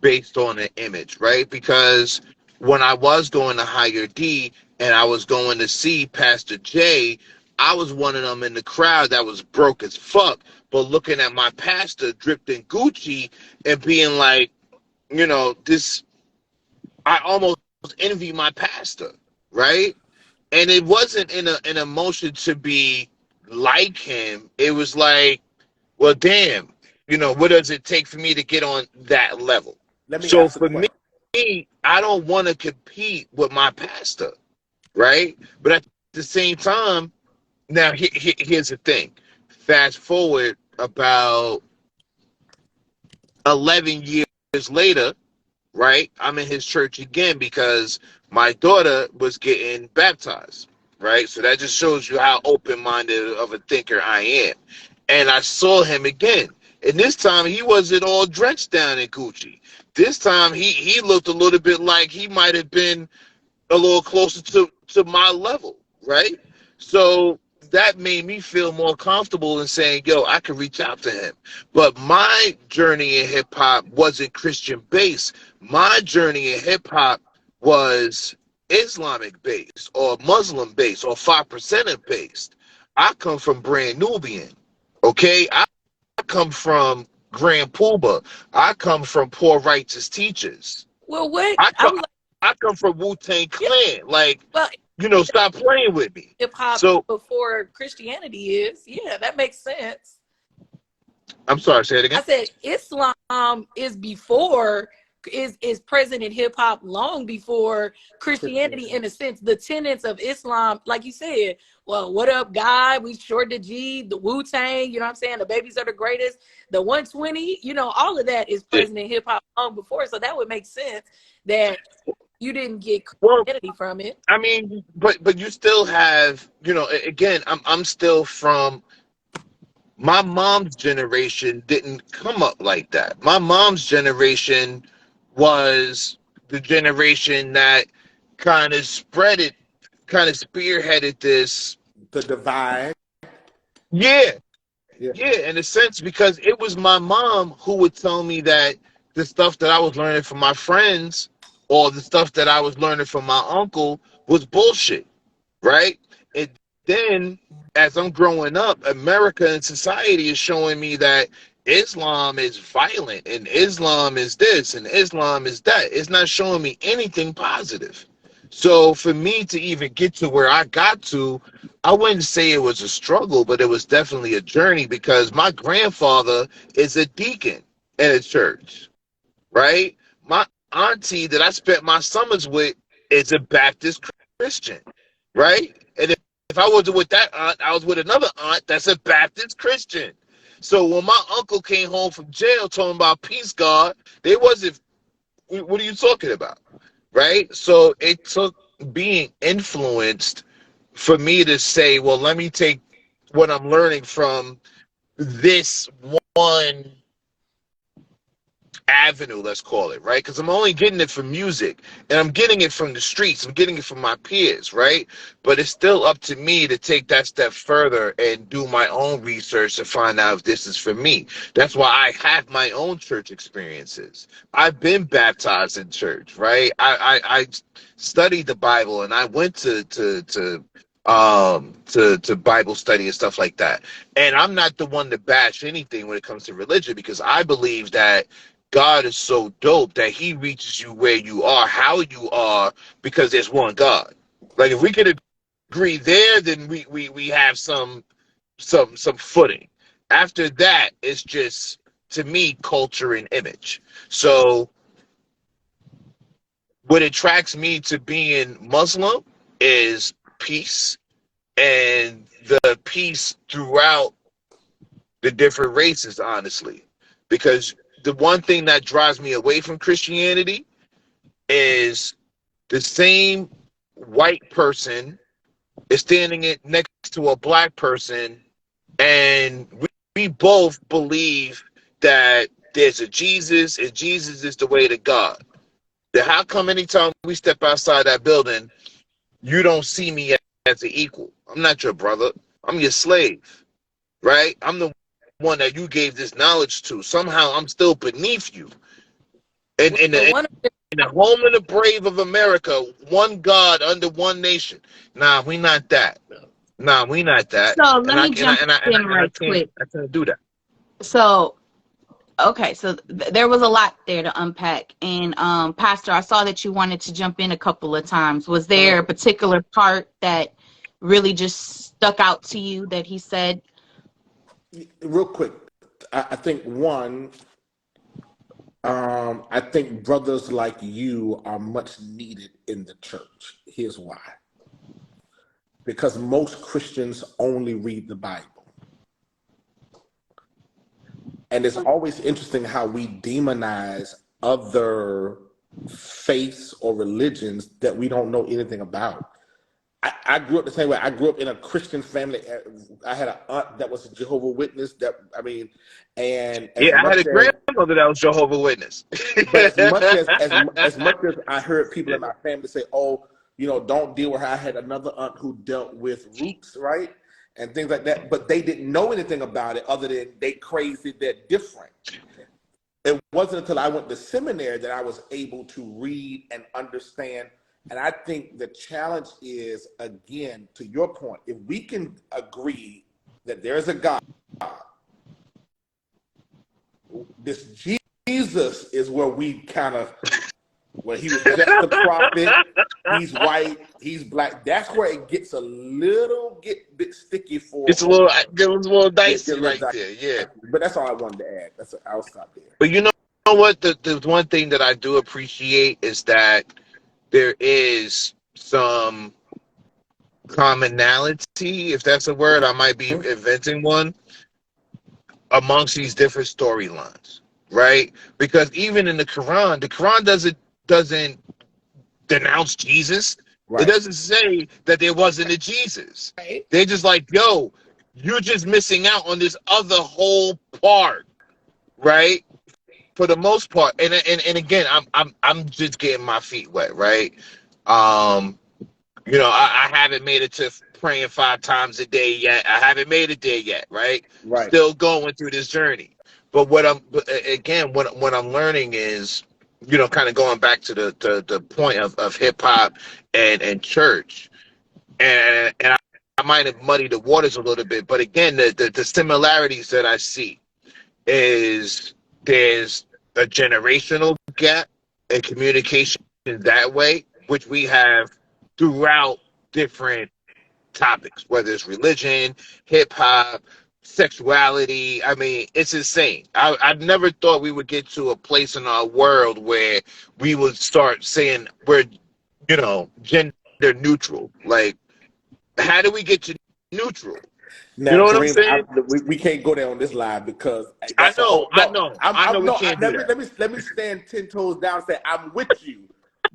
based on an image, right? Because when I was going to Higher D and I was going to see Pastor J, I was one of them in the crowd that was broke as fuck, but looking at my pastor dripped in Gucci and being like, this, I almost envy my pastor, right? And it wasn't in an emotion to be like him. It was like, well, damn, what does it take for me to get on that level? Let me So ask a for question. me, I don't want to compete with my pastor, right? But at the same time, now here's the thing. Fast forward about 11 years later, right? I'm in his church again because my daughter was getting baptized, right? So that just shows you how open-minded of a thinker I am. And I saw him again. And this time he wasn't all drenched down in Gucci. This time he looked a little bit like he might have been a little closer to my level, right? So that made me feel more comfortable in saying, yo, I can reach out to him. But my journey in hip hop wasn't Christian based. My journey in hip hop was Islamic based or Muslim based or 5%er based. I come from Brand Nubian. Okay. I come from Grand Puba. I come from Poor Righteous Teachers. well, what I I come was like, I come from Wu-Tang yeah, Clan. Like, well, stop playing with me. hip hop So before Christianity is, yeah, that makes sense. I'm sorry, say it I again. said Islam is before is present in hip hop long before Christianity Christianity. in a sense. The tenets of Islam, like you said, well, what up, guy? We short the G, the Wu-Tang, you know what I'm saying? The babies are the greatest, the 120, all of that is Yeah. present in hip hop long before. So that would make sense that you didn't get Well, Christianity from it. I mean, but you still have, again, I'm still from my mom's generation didn't come up like that. My mom's generation was the generation that kind of spread it, kind of spearheaded this. The divide. Yeah, Yeah. yeah, in a sense, because it was my mom who would tell me that the stuff that I was learning from my friends or the stuff that I was learning from my uncle was bullshit, right? And then as I'm growing up, America and society is showing me that Islam is violent and Islam is this and Islam is that. It's not showing me anything positive. So for me to even get to where I got to, I wouldn't say it was a struggle, but it was definitely a journey because my grandfather is a deacon in a church, right? My auntie that I spent my summers with is a Baptist Christian, right? And if I wasn't with that aunt, I was with another aunt that's a Baptist Christian. So when my uncle came home from jail talking about peace, God, they wasn't, what are you talking about? Right? So it took being influenced for me to say, well, let me take what I'm learning from this one avenue, let's call it, right? Because I'm only getting it from music and I'm getting it from the streets, I'm getting it from my peers, right? But it's still up to me to take that step further and do my own research to find out if this is for me. That's why I have my own church experiences. I've been baptized in church, right? I studied the Bible and I went to Bible study and stuff like that. And I'm not the one to bash anything when it comes to religion because I believe that God is so dope that he reaches you where you are, how you are, because there's one God. Like if we could agree there, then we have some footing. After that, it's just to me culture and image. So what attracts me to being Muslim is peace, and the peace throughout the different races, honestly. Because the one thing that drives me away from Christianity is the same white person is standing next to a black person, and we both believe that there's a Jesus, and Jesus is the way to God. Then how come anytime we step outside that building, you don't see me as an equal? I'm not your brother. I'm your slave, right? I'm the one that you gave this knowledge to. Somehow I'm still beneath you. And in Well, the, one of the, in the home of the brave of America, one God under one nation. Nah, we not that. Nah, we not that. So And let I me and I jump and I and I, in and I right can't quick. I can't do that. So okay, so there was a lot there to unpack. And Pastor, I saw that you wanted to jump in a couple of times. Was there a particular part that really just stuck out to you that he said? Real quick, I think one, I think brothers like you are much needed in the church. Here's why. Because most Christians only read the Bible. And it's always interesting how we demonize other faiths or religions that we don't know anything about. I grew up the same way. I grew up in a Christian family. I had an aunt that was a Jehovah's Witness. And as Yeah, I had much a as grandmother that was Jehovah's Witness. But as much as I heard people in my family say, "Oh, don't deal with her," I had another aunt who dealt with roots, right, and things like that. But they didn't know anything about it other than they crazy, they're different. It wasn't until I went to seminary that I was able to read and understand. And I think the challenge is, again, to your point, if we can agree that there's a God, this Jesus is where we kind of, where he was just a prophet, he's white, he's black. That's where it gets a bit sticky for folks. It was a little Get dicey a little right dicey. there, yeah. But that's all I wanted to add. I'll stop there. But you know what? The one thing that I do appreciate is that there is some commonality, if that's a word. I might be inventing one, amongst these different storylines, right? Because even in the Quran doesn't denounce Jesus. It Right. doesn't say that there wasn't a Jesus. right? They're just like, yo, you're just missing out on this other whole part, right? For the most part. And again, I'm just getting my feet wet, right? Um, I haven't made it to praying 5 times a day yet. I haven't made it there yet, right? Right. Still going through this journey. But what I'm learning is, kind of going back to the point of hip hop and church, and I might have muddied the waters a little bit, but again, the similarities that I see is there's a generational gap in communication that way, which we have throughout different topics, whether it's religion, hip hop, sexuality. I mean, it's insane. I never thought we would get to a place in our world where we would start saying we're, gender neutral. Like, how do we get to neutral? You Now, know what I'm Kareem, saying? we can't go there on this live because I that's a know, whole I no. know, I know we No. can't do Let me that. let me stand 10 toes down and say I'm with you,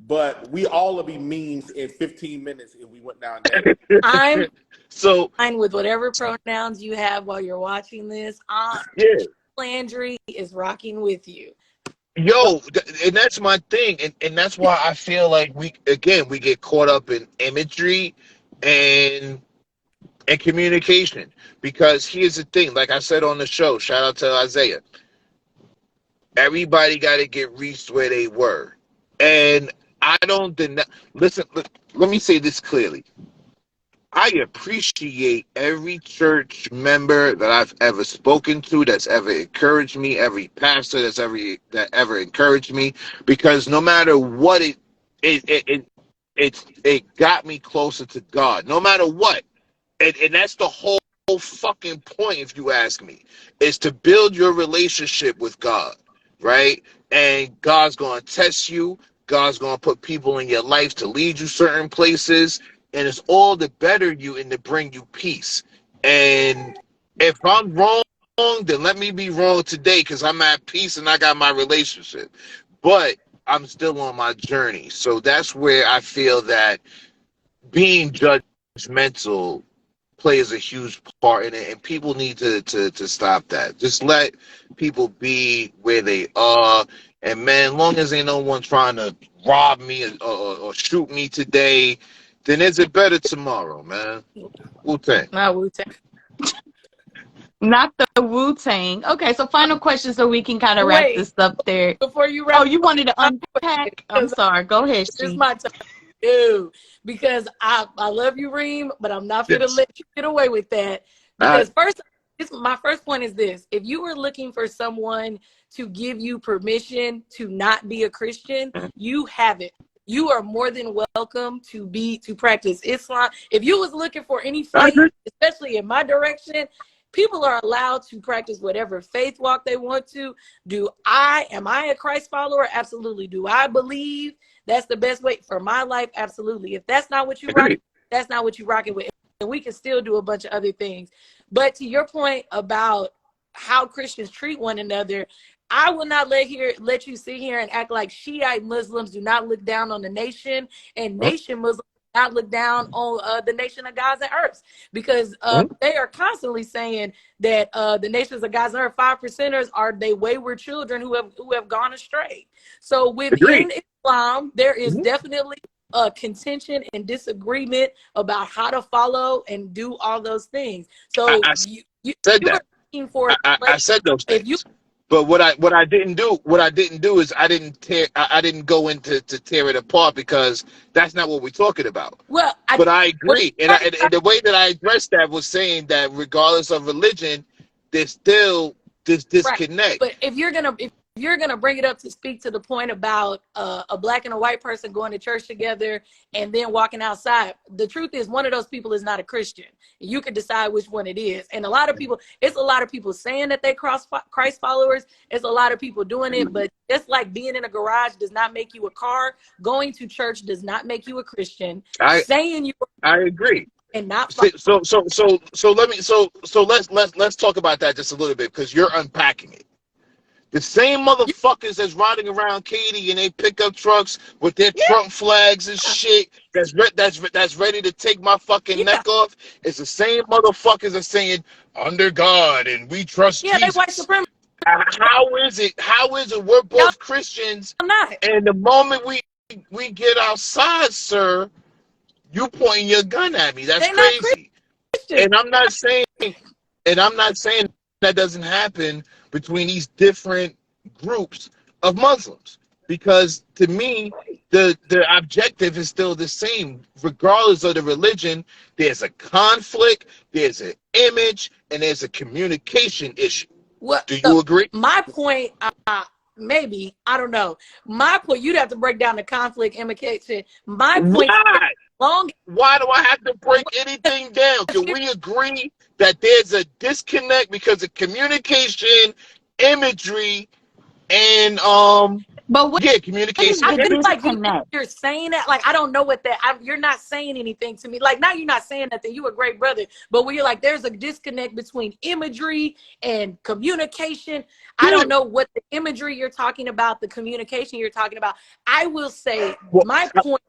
but we all will be memes in 15 minutes if we went down that. I'm So, fine with whatever pronouns you have while you're watching this. yeah. Landry is rocking with you. Yo, and that's my thing, and that's why I feel like we get caught up in imagery and communication. Because here's the thing, like I said on the show, shout out to Isaiah. Everybody got to get reached where they were, and I don't deny. Listen, let me say this clearly. I appreciate every church member that I've ever spoken to, that's ever encouraged me, every pastor that ever encouraged me, because no matter what it got me closer to God. No matter what, and that's the whole fucking point, if you ask me, is to build your relationship with God, right? And God's gonna test you. God's going to put people in your life to lead you certain places, and it's all to better you and to bring you peace. And if I'm wrong, then let me be wrong today, because I'm at peace and I got my relationship. But I'm still on my journey. So that's where I feel that being judgmental plays a huge part in it, and people need to stop that. Just let people be where they are, and man, long as ain't no one trying to rob me or shoot me today, then is it better tomorrow, man? Wu-Tang. Not Wu-Tang. Not the Wu-Tang. Okay, so final question so we can kind of wrap Wait, this up there. before you Oh, wrap you wanted to up, unpack? I'm because sorry. Go ahead, this is She. my time. Dude, because I love you, Reem, but I'm not going to Yes. let you get away with that. I Because my first point is this. If you were looking for someone to give you permission to not be a Christian, you have it. You are more than welcome to practice Islam. If you was looking for any faith, agree. especially in my direction, people are allowed to practice whatever faith walk they want to. Am I a Christ follower? Absolutely. Do I believe that's the best way for my life? Absolutely. If that's not what you rock, Agree. that's not what you rocking with. And we can still do a bunch of other things. But to your point about how Christians treat one another, I will not let you sit here and act like Shiite Muslims do not look down on the nation, and nation Muslims do not look down on the nation of Gaza and Earth, because they are constantly saying that the nations of Gaza and Earth 5%ers are they wayward children who have gone astray. So Agree. within Islam, there is definitely contention and disagreement about how to follow and do all those things. So I you said were that. looking for a I place. said those If you things. But what I didn't do is I didn't go into to tear it apart, because that's not what we're talking about. well, But I what agree, and the way that I addressed that was saying that regardless of religion, there's still this right. disconnect. But if you're gonna bring it up to speak to the point about a black and a white person going to church together and then walking outside, the truth is one of those people is not a Christian. You can decide which one it is. And it's a lot of people saying that they Christ followers. It's a lot of people doing it, but just like being in a garage does not make you a car. Going to church does not make you a Christian. I Saying you I agree. and not Let's talk about that just a little bit, because you're unpacking it. The same motherfuckers that's riding around Katy and they pickup trucks with their Trump flags and shit that's ready to take my fucking yeah, neck off is the same motherfuckers that's saying under God and we trust yeah, they white Jesus. supremacists. How is it we're Y'all both Christians, not. and the moment we get outside, sir, you pointing your gun at me? That's They not crazy. Christians. And I'm not saying that doesn't happen between these different groups of Muslims, because to me the objective is still the same regardless of the religion. There's a conflict, there's an image, and there's a communication issue. What Do you agree? my point? Maybe I don't know. My point. You'd have to break down the conflict implication. My point. Why? Long Why do I have to break anything down? Can we agree that there's a disconnect because of communication, imagery, and But what is communication. I the feel Imagery. like disconnect? you're saying that. Like I don't know what that. You're not saying anything to me. Like now you're not saying nothing. You a great brother, but when you're like, there's a disconnect between imagery and communication. I Yeah. don't know what the imagery you're talking about, the communication you're talking about. I will say Well, my point.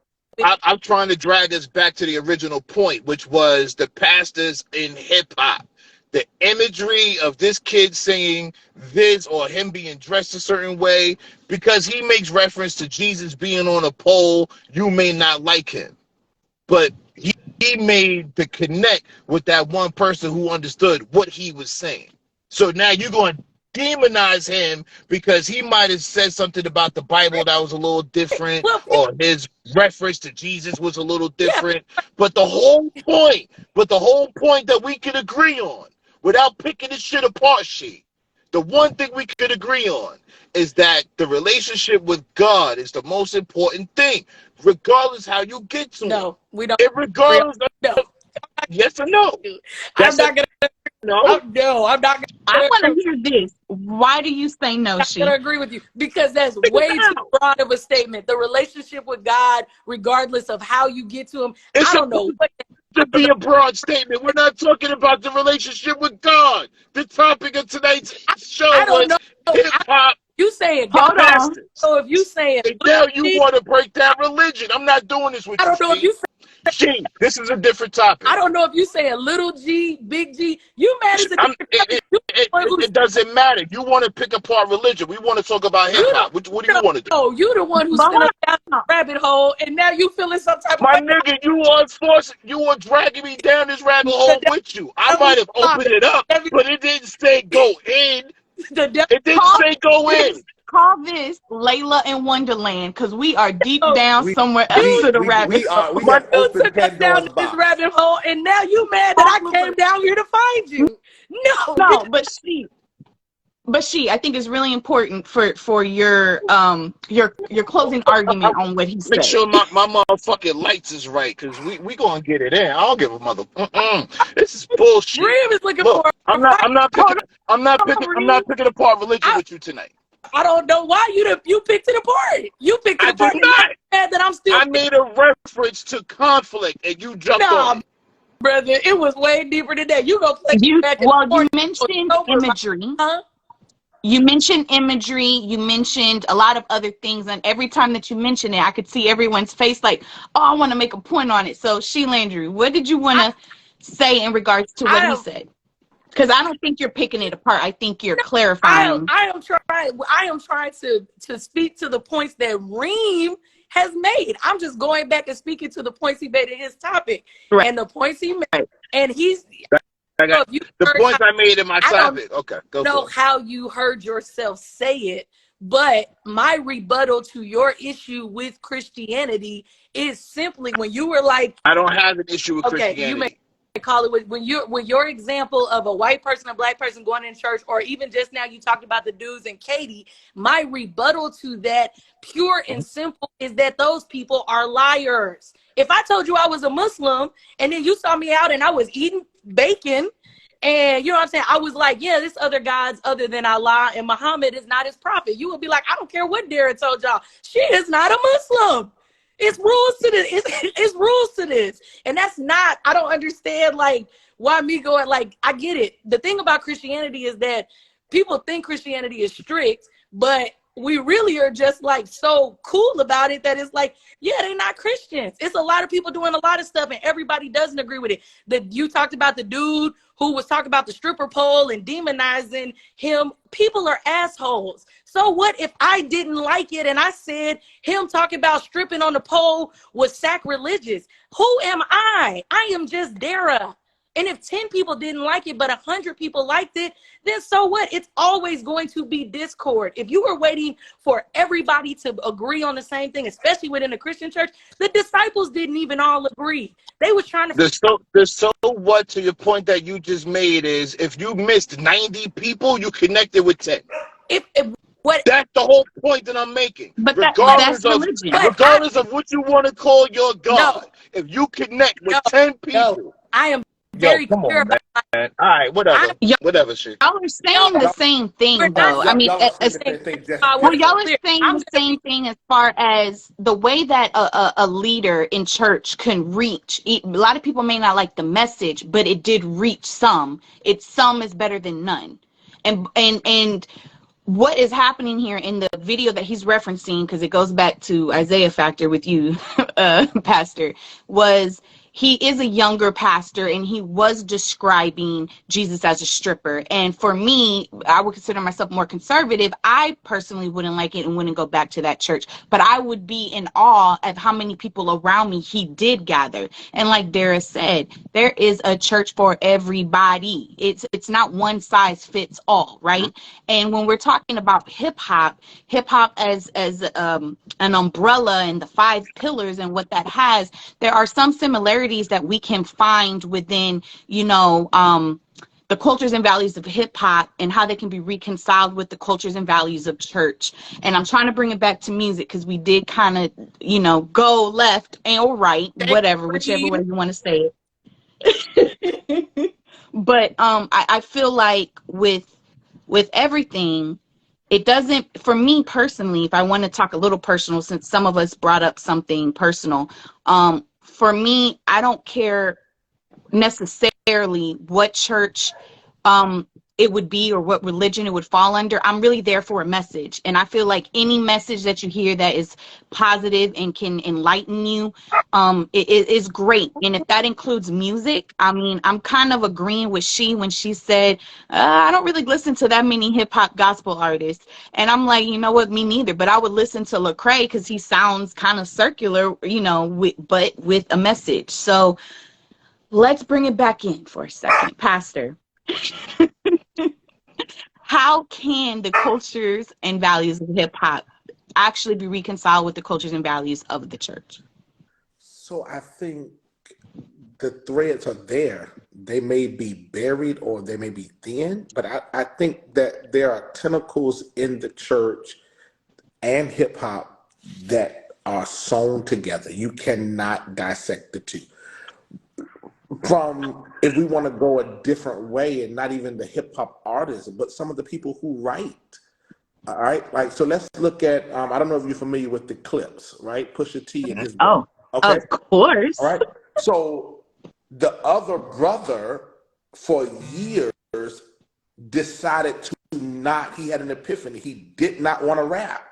I'm trying to drag us back to the original point, which was the pastors in hip hop. The imagery of this kid saying this or him being dressed a certain way, because he makes reference to Jesus being on a pole. You may not like him, but he made the connect with that one person who understood what he was saying. So now you're going to demonize him because he might have said something about the Bible that was a little different, Well, or his reference to Jesus was a little yeah, different. But the whole point that we could agree on, without picking this shit apart, the one thing we could agree on is that the relationship with God is the most important thing, regardless how you get to him. no, we don't. Regardless No, of yes or no. I'm That's a not gonna. No. No, I'm not I gonna want agree. to hear this. Why do you say no, Not gonna she? agree with you because that's Think way too about broad of a statement. The relationship with God, regardless of how you get to Him, it. It's I don't supposed know what. to be a broad statement. We're not talking about the relationship with God. The topic of tonight's show I don't was know. hip hop You saying God? Hold on. pastors. So if you saying And little now you G, want to break down religion. I'm not doing this with I you, don't know if She. you. She, this is a different topic. I don't know if you saying little G, big G. You mad as a I'm, different it, person. You the one who's it doesn't matter. You want to pick apart religion. We want to talk about hip you hop. What do you want to do? know you the one who But sent hold us down the on. rabbit hole, and now you feeling some type of My way. nigga, you are dragging me down this rabbit The hole with you. I devil might have opened lies. it up, but it didn't say go in. The devil. It didn't Call say go in. this, call this Layla in Wonderland, because we are deep down We somewhere else You to the rabbit we hole. My have you opened took us down Pandora's to this box. rabbit hole, and now you mad that I All of came us. down here to find you. No, get No, but she, I think it's really important for your closing argument on what he make said. sure my motherfucking lights is right, because we gonna get it in. I don't give a mother. This is bullshit. Reem is looking Look, for a I'm not fight. I'm not Hold picking I'm not on, picking I'm Reed. not picking apart religion I, with you tonight. I don't know why you picked it apart. You picked it I did apart, and now not. you're mad that I'm still I made a reference to conflict and you jumped on nah, it. brother. It was way deeper than that. You gonna play back in the You morning or mentioned sober, imagery. huh? You mentioned imagery, you mentioned a lot of other things, and every time that you mention it, I could see everyone's face like, oh, I want to make a point on it. So, Landry, what did you want I to say in regards to what I he am said? Because I don't think you're picking it apart. I think you're clarifying. I am trying to speak to the points that Reem has made. I'm just going back and speaking to the points he made in his topic Right. and the points he made. And he's I got if you the heard points I made in my I don't topic. Okay, go know for it. how you heard yourself say it, but my rebuttal to your issue with Christianity is simply when you were like, I don't have an issue with okay, you may Christianity. call it when your example of a white person, a black person going in church, or even just now you talked about the dudes and Katie. My rebuttal to that, pure and simple, is that those people are liars. If I told you I was a Muslim and then you saw me out and I was eating bacon, and you know what I'm saying, I was like, yeah, this other gods other than Allah and Muhammad is not his prophet, you would be like, I don't care what Dara told y'all, she is not a Muslim. It's rules to this. It's rules to this. And that's not, I don't understand like why me going, like, I get it. The thing about Christianity is that people think Christianity is strict, but we really are just like so cool about it that it's like, yeah, they're not Christians. It's a lot of people doing a lot of stuff and everybody doesn't agree with it. You talked about the dude who was talking about the stripper pole and demonizing him. People are assholes. So what if I didn't like it and I said him talking about stripping on the pole was sacrilegious? Who am I? I am just Dara. And if 10 people didn't like it, but 100 people liked it, then so what? It's always going to be discord. If you were waiting for everybody to agree on the same thing, especially within the Christian church, the disciples didn't even all agree. They was trying to. The so what to your point that you just made is if you missed 90 people, you connected with 10. If what? That's the whole point that I'm making. But that's Regardless of religion. But I what you want to call your no God, if you connect with no 10 no. people, I am yo, very come clear on, about. man. All right, I whatever, shit. Y'all are no. saying the same We're thing, not though. I saying mean, Y'all are saying as, the same thing. well, we're y'all are clear. saying I'm the gonna same be thing as far as the way that a leader in church can reach. A lot of people may not like the message, but it did reach some. Some is better than none. And what is happening here in the video that he's referencing, because it goes back to Isaiah Factor with you, Pastor, was he is a younger pastor and he was describing Jesus as a stripper. And for me, I would consider myself more conservative. I personally wouldn't like it and wouldn't go back to that church, but I would be in awe of how many people around me he did gather. And like Dara said, there is a church for everybody. It's not one size fits all, right? And when we're talking about hip hop as an umbrella and the five pillars and what that has, there are some similarities that we can find within, the cultures and values of hip hop and how they can be reconciled with the cultures and values of church. And I'm trying to bring it back to music because we did kind of, go left or right, whatever, whichever way you want to say it. But I feel like with everything, it doesn't, for me personally, if I want to talk a little personal, since some of us brought up something personal, for me, I don't care necessarily what church it would be or what religion it would fall under. I'm really there for a message, and I feel like any message that you hear that is positive and can enlighten you, it is great. And if that includes music, I mean, I'm kind of agreeing with she when she said I don't really listen to that many hip-hop gospel artists, and I'm like, you know what, me neither, but I would listen to Lecrae because he sounds kind of circular, but with a message. So let's bring it back in for a second. Pastor, how can the cultures and values of hip hop actually be reconciled with the cultures and values of the church? So I think the threads are there. They may be buried or they may be thin, but I think that there are tentacles in the church and hip hop that are sewn together. You cannot dissect the two. From, if we want to go a different way, and not even the hip hop artists, but some of the people who write. All right, like, so let's look at. I don't know if you're familiar with the Clips, right? Pusha T and his brother. Oh, Okay, of all course. right. So the other brother, for years, decided to not. He had an epiphany. He did not want to rap.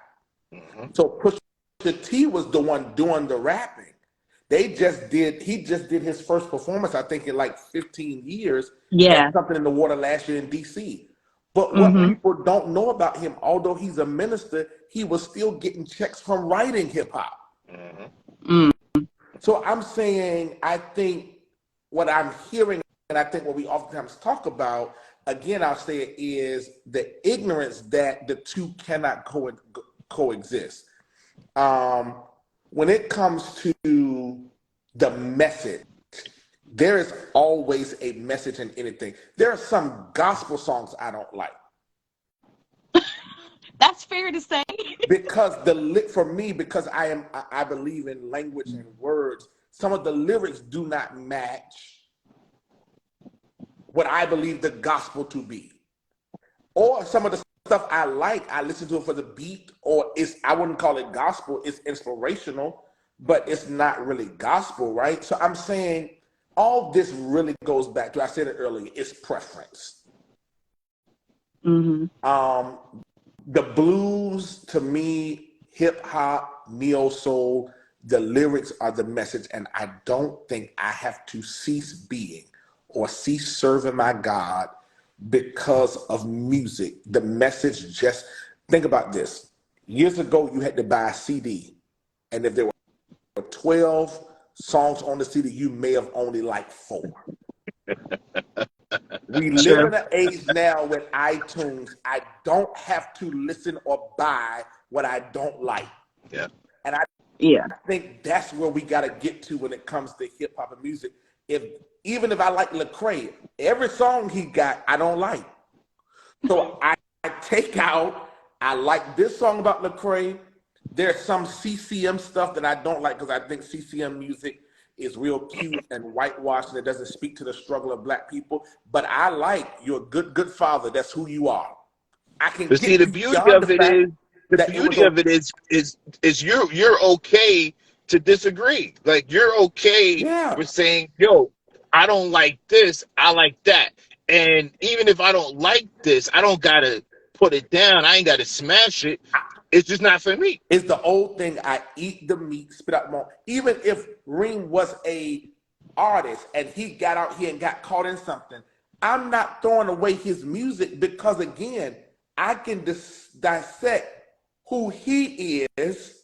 So Pusha T was the one doing the rapping. He just did his first performance, I think, in like 15 years at Yeah. something in the water last year in DC. But what Mm-hmm. people don't know about him, although he's a minister, he was still getting checks from writing hip hop. Mm. So I'm saying, I think what I'm hearing, and I think what we oftentimes talk about, again, I'll say it, is the ignorance that the two cannot coexist. When it comes to the message, there is always a message in anything. There are some gospel songs I don't like That's fair to say. because for me, because I believe in language and words. Some of the lyrics do not match what I believe the gospel to be, or some of the stuff I like, I listen to it for the beat, or I wouldn't call it gospel. It's inspirational, but it's not really gospel, right? So I'm saying all this really goes back to, I said it earlier, it's preference. Mm-hmm. The blues, to me, hip hop, neo soul, the lyrics are the message, and I don't think I have to cease being or cease serving my God because of music. The message just, think about this. Years ago, you had to buy a CD, and if there were 12 songs on the CD, you may have only liked 4. We live True. in an age now with iTunes. I don't have to listen or buy what I don't like. Yeah. And I Yeah. think that's where we got to get to when it comes to hip hop and music. Even if I like Lecrae, every song he got, I don't like. So I take out, I like this song about Lecrae. There's some CCM stuff that I don't like because I think CCM music is real cute and whitewashed and it doesn't speak to the struggle of Black people. But I like You're a Good Father. That's who you are. I can But see, get the beauty beyond the of it fact is, that it was okay. you're okay to disagree. Like, you're okay Yeah. with saying, yo, I don't like this, I like that. And even if I don't like this, I don't gotta put it down. I ain't gotta smash it. It's just not for me. It's the old thing. I eat the meat, spit out the bone. Even if Reem was a artist and he got out here and got caught in something, I'm not throwing away his music because, again, I can dissect who he is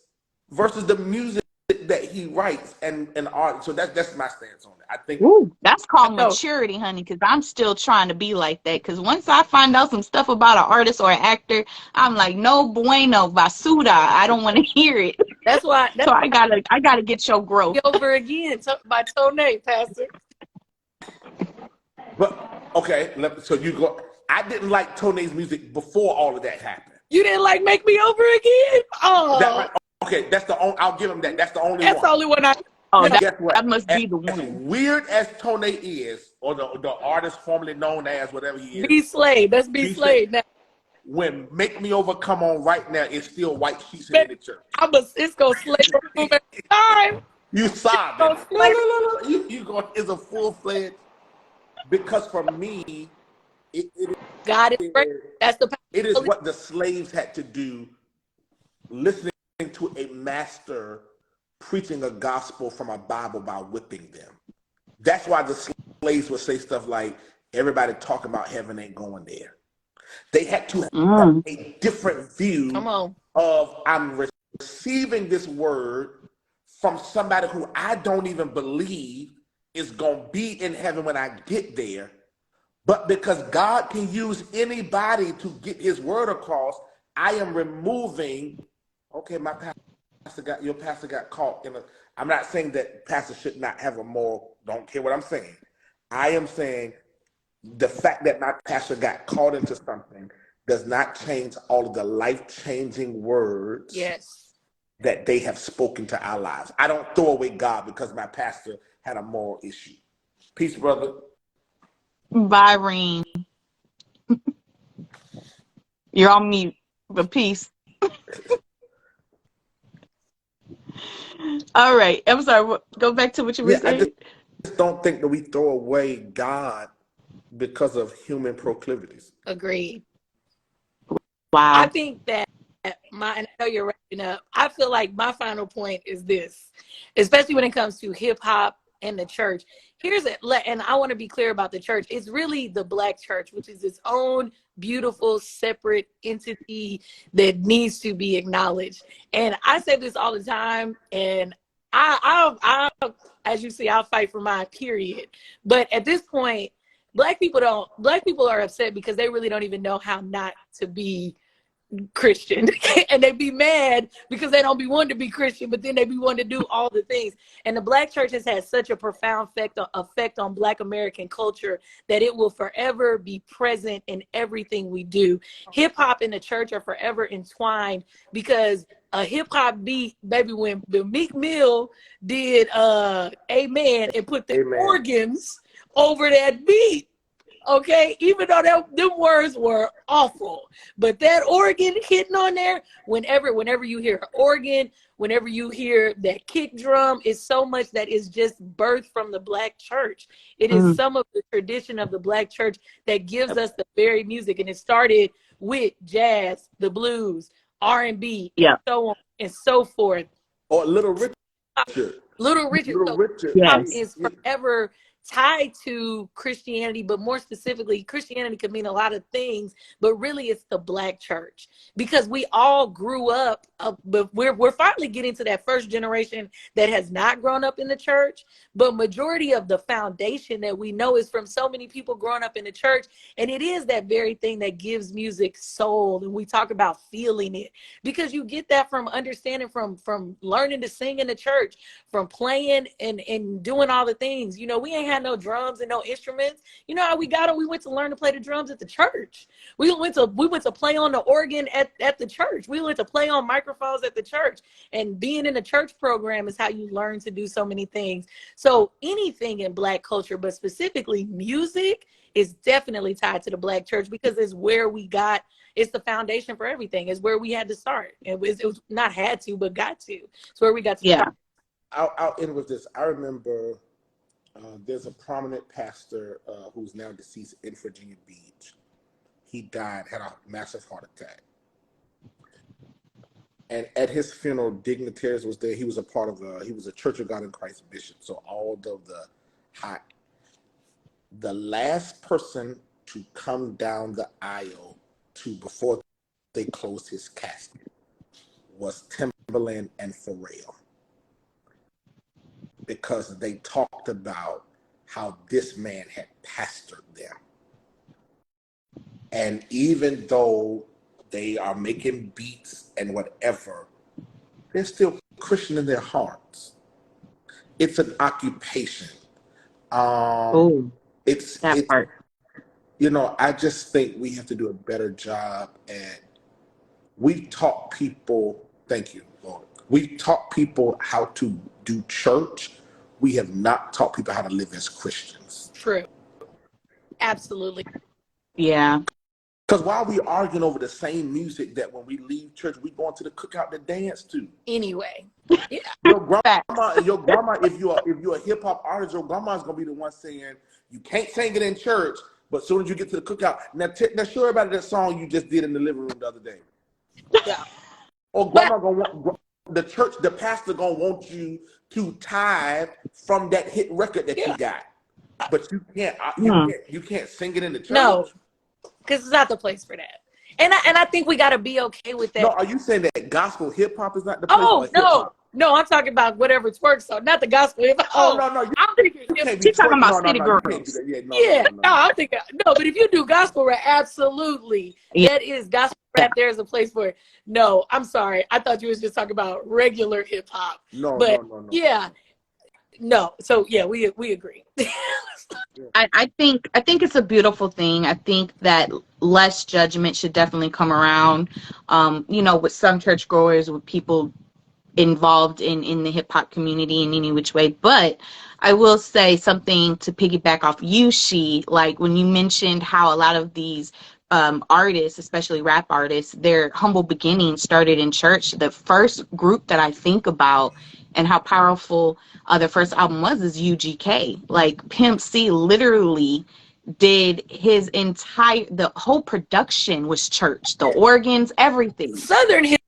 versus the music that he writes and art. So that's my stance on it. I think. Ooh, that's I called know. maturity, honey, because I'm still trying to be like that. Because once I find out some stuff about an artist or an actor, I'm like, no bueno, basura. I don't want to hear it. That's why. So That's I gotta get your growth. over again by Tone, Pastor. But okay, so you go. I didn't like Tone's music before all of that happened. You didn't like Make Me Over Again? That Oh, right? Okay, that's the only. I'll give him that. That's the only that's one. the only one I. Oh, guess what? that must be the As one. weird as Tone is, or the artist formerly known as whatever he is, B Slade. That's B be said, Slade now. when Make Me Over come on right now, it's still white sheets in Baby, the church. It's gonna slay the room every time. You sobbing. Gonna slay the You going is a full-fledged, because for me, it God is great. is That's the it is power. what the slaves had to do, listening to a master preaching a gospel from a Bible by whipping them. That's why the slaves would say stuff like, everybody talking about heaven ain't going there. They had to have a different Come view on. of, I'm receiving this word from somebody who I don't even believe is going to be in heaven when I get there. But because God can use anybody to get his word across, I am removing, okay, your pastor got caught in a, I'm not saying that pastor should not have a moral, don't care what I'm saying. I am saying the fact that my pastor got caught into something does not change all of the life-changing words Yes. that they have spoken to our lives. I don't throw away God because my pastor had a moral issue. Peace, brother. Bye, Reem. You're on mute, but peace. All right. I'm sorry. Go back to what you were Yeah, I saying. just don't think that we throw away God because of human proclivities. Agreed. I Wow. think that and I know you're wrapping up. I feel like my final point is this, especially when it comes to hip hop and the church. Here's it, and I want to be clear about the church. It's really the Black church, which is its own beautiful, separate entity that needs to be acknowledged. And I say this all the time, and I as you see, I'll fight for my period. But at this point, Black people are upset because they really don't even know how not to be Christian. And they be mad because they don't be wanting to be Christian, but then they be wanting to do all the things. And the Black church has had such a profound effect on Black American culture that it will forever be present in everything we do. Hip hop and the church are forever entwined because a hip hop beat, baby, when Meek Mill did Amen and put the Amen. organs over that beat. Okay, even though them words were awful, but that organ hitting on there, whenever you hear an organ, whenever you hear that kick drum, is so much that is just birthed from the Black church. It is some of the tradition of the Black church that gives us the very music, and it started with jazz, the blues, R&B, and Yeah. so on and so forth. Or Little Richard. Little Richard. Little So Richard. pop Yes. is forever tied to Christianity, but more specifically, Christianity could mean a lot of things, but really it's the Black church, because we all grew up, but we're finally getting to that first generation that has not grown up in the church, but majority of the foundation that we know is from so many people growing up in the church, and it is that very thing that gives music soul, and we talk about feeling it, because you get that from understanding, from learning to sing in the church, from playing and doing all the things. You know, we ain't had no drums and no instruments. You know how we got them? We went to learn to play the drums at the church. We went to play on the organ at the church. We went to play on microphones at the church. And being in a church program is how you learn to do so many things. So anything in Black culture, but specifically music, is definitely tied to the Black church, because it's where we got, it's the foundation for everything. It's where we had to start. It was not had to, but got to. It's where we got to start. I'll end with this. I remember there's a prominent pastor who's now deceased in Virginia Beach. He died, had a massive heart attack. And at his funeral, dignitaries was there. He was he was a Church of God in Christ bishop. So all of the last person to come down the aisle before they closed his casket was Timberland and Pharrell, because they talked about how this man had pastored them. And even though they are making beats and whatever, they're still Christian in their hearts. It's an occupation. Oh, It's that part. you know, I just think we have to do a better job at, we taught people, thank you, Lord. We taught people how to do church, we have not taught people how to live as Christians. True. Absolutely. Yeah. Because while we arguing over the same music that when we leave church, we going to the cookout to dance to. Anyway. Yeah. Your grandma, if you're a hip hop artist, your grandma's gonna be the one saying you can't sing it in church, but as soon as you get to the cookout, now show everybody that song you just did in the living room the other day. Yeah. Or grandma gonna want the pastor gonna want you to tithe from that hit record that you got, but you can't sing it in the church. No, because it's not the place for that. And I think we got to be okay with that. No, are you saying that gospel hip hop is not the place? Oh, no, I'm talking about whatever twerk song, not the gospel hip hop. Oh, no, I'm thinking She's talking about City Girls. I'm thinking but if you do gospel rap, absolutely, that is gospel rap. There's a place for it. No, I'm sorry, I thought you was just talking about regular hip hop. No. Yeah, no. So yeah, we agree. I think it's a beautiful thing. I think that less judgment should definitely come around. With some churchgoers, with people involved in the hip hop community in any which way. But I will say something to piggyback off you, like when you mentioned how a lot of these artists, especially rap artists, their humble beginnings started in church. The first group that I think about and how powerful their first album was is UGK. Like Pimp C literally did the whole production was church, the organs, everything. Southern hip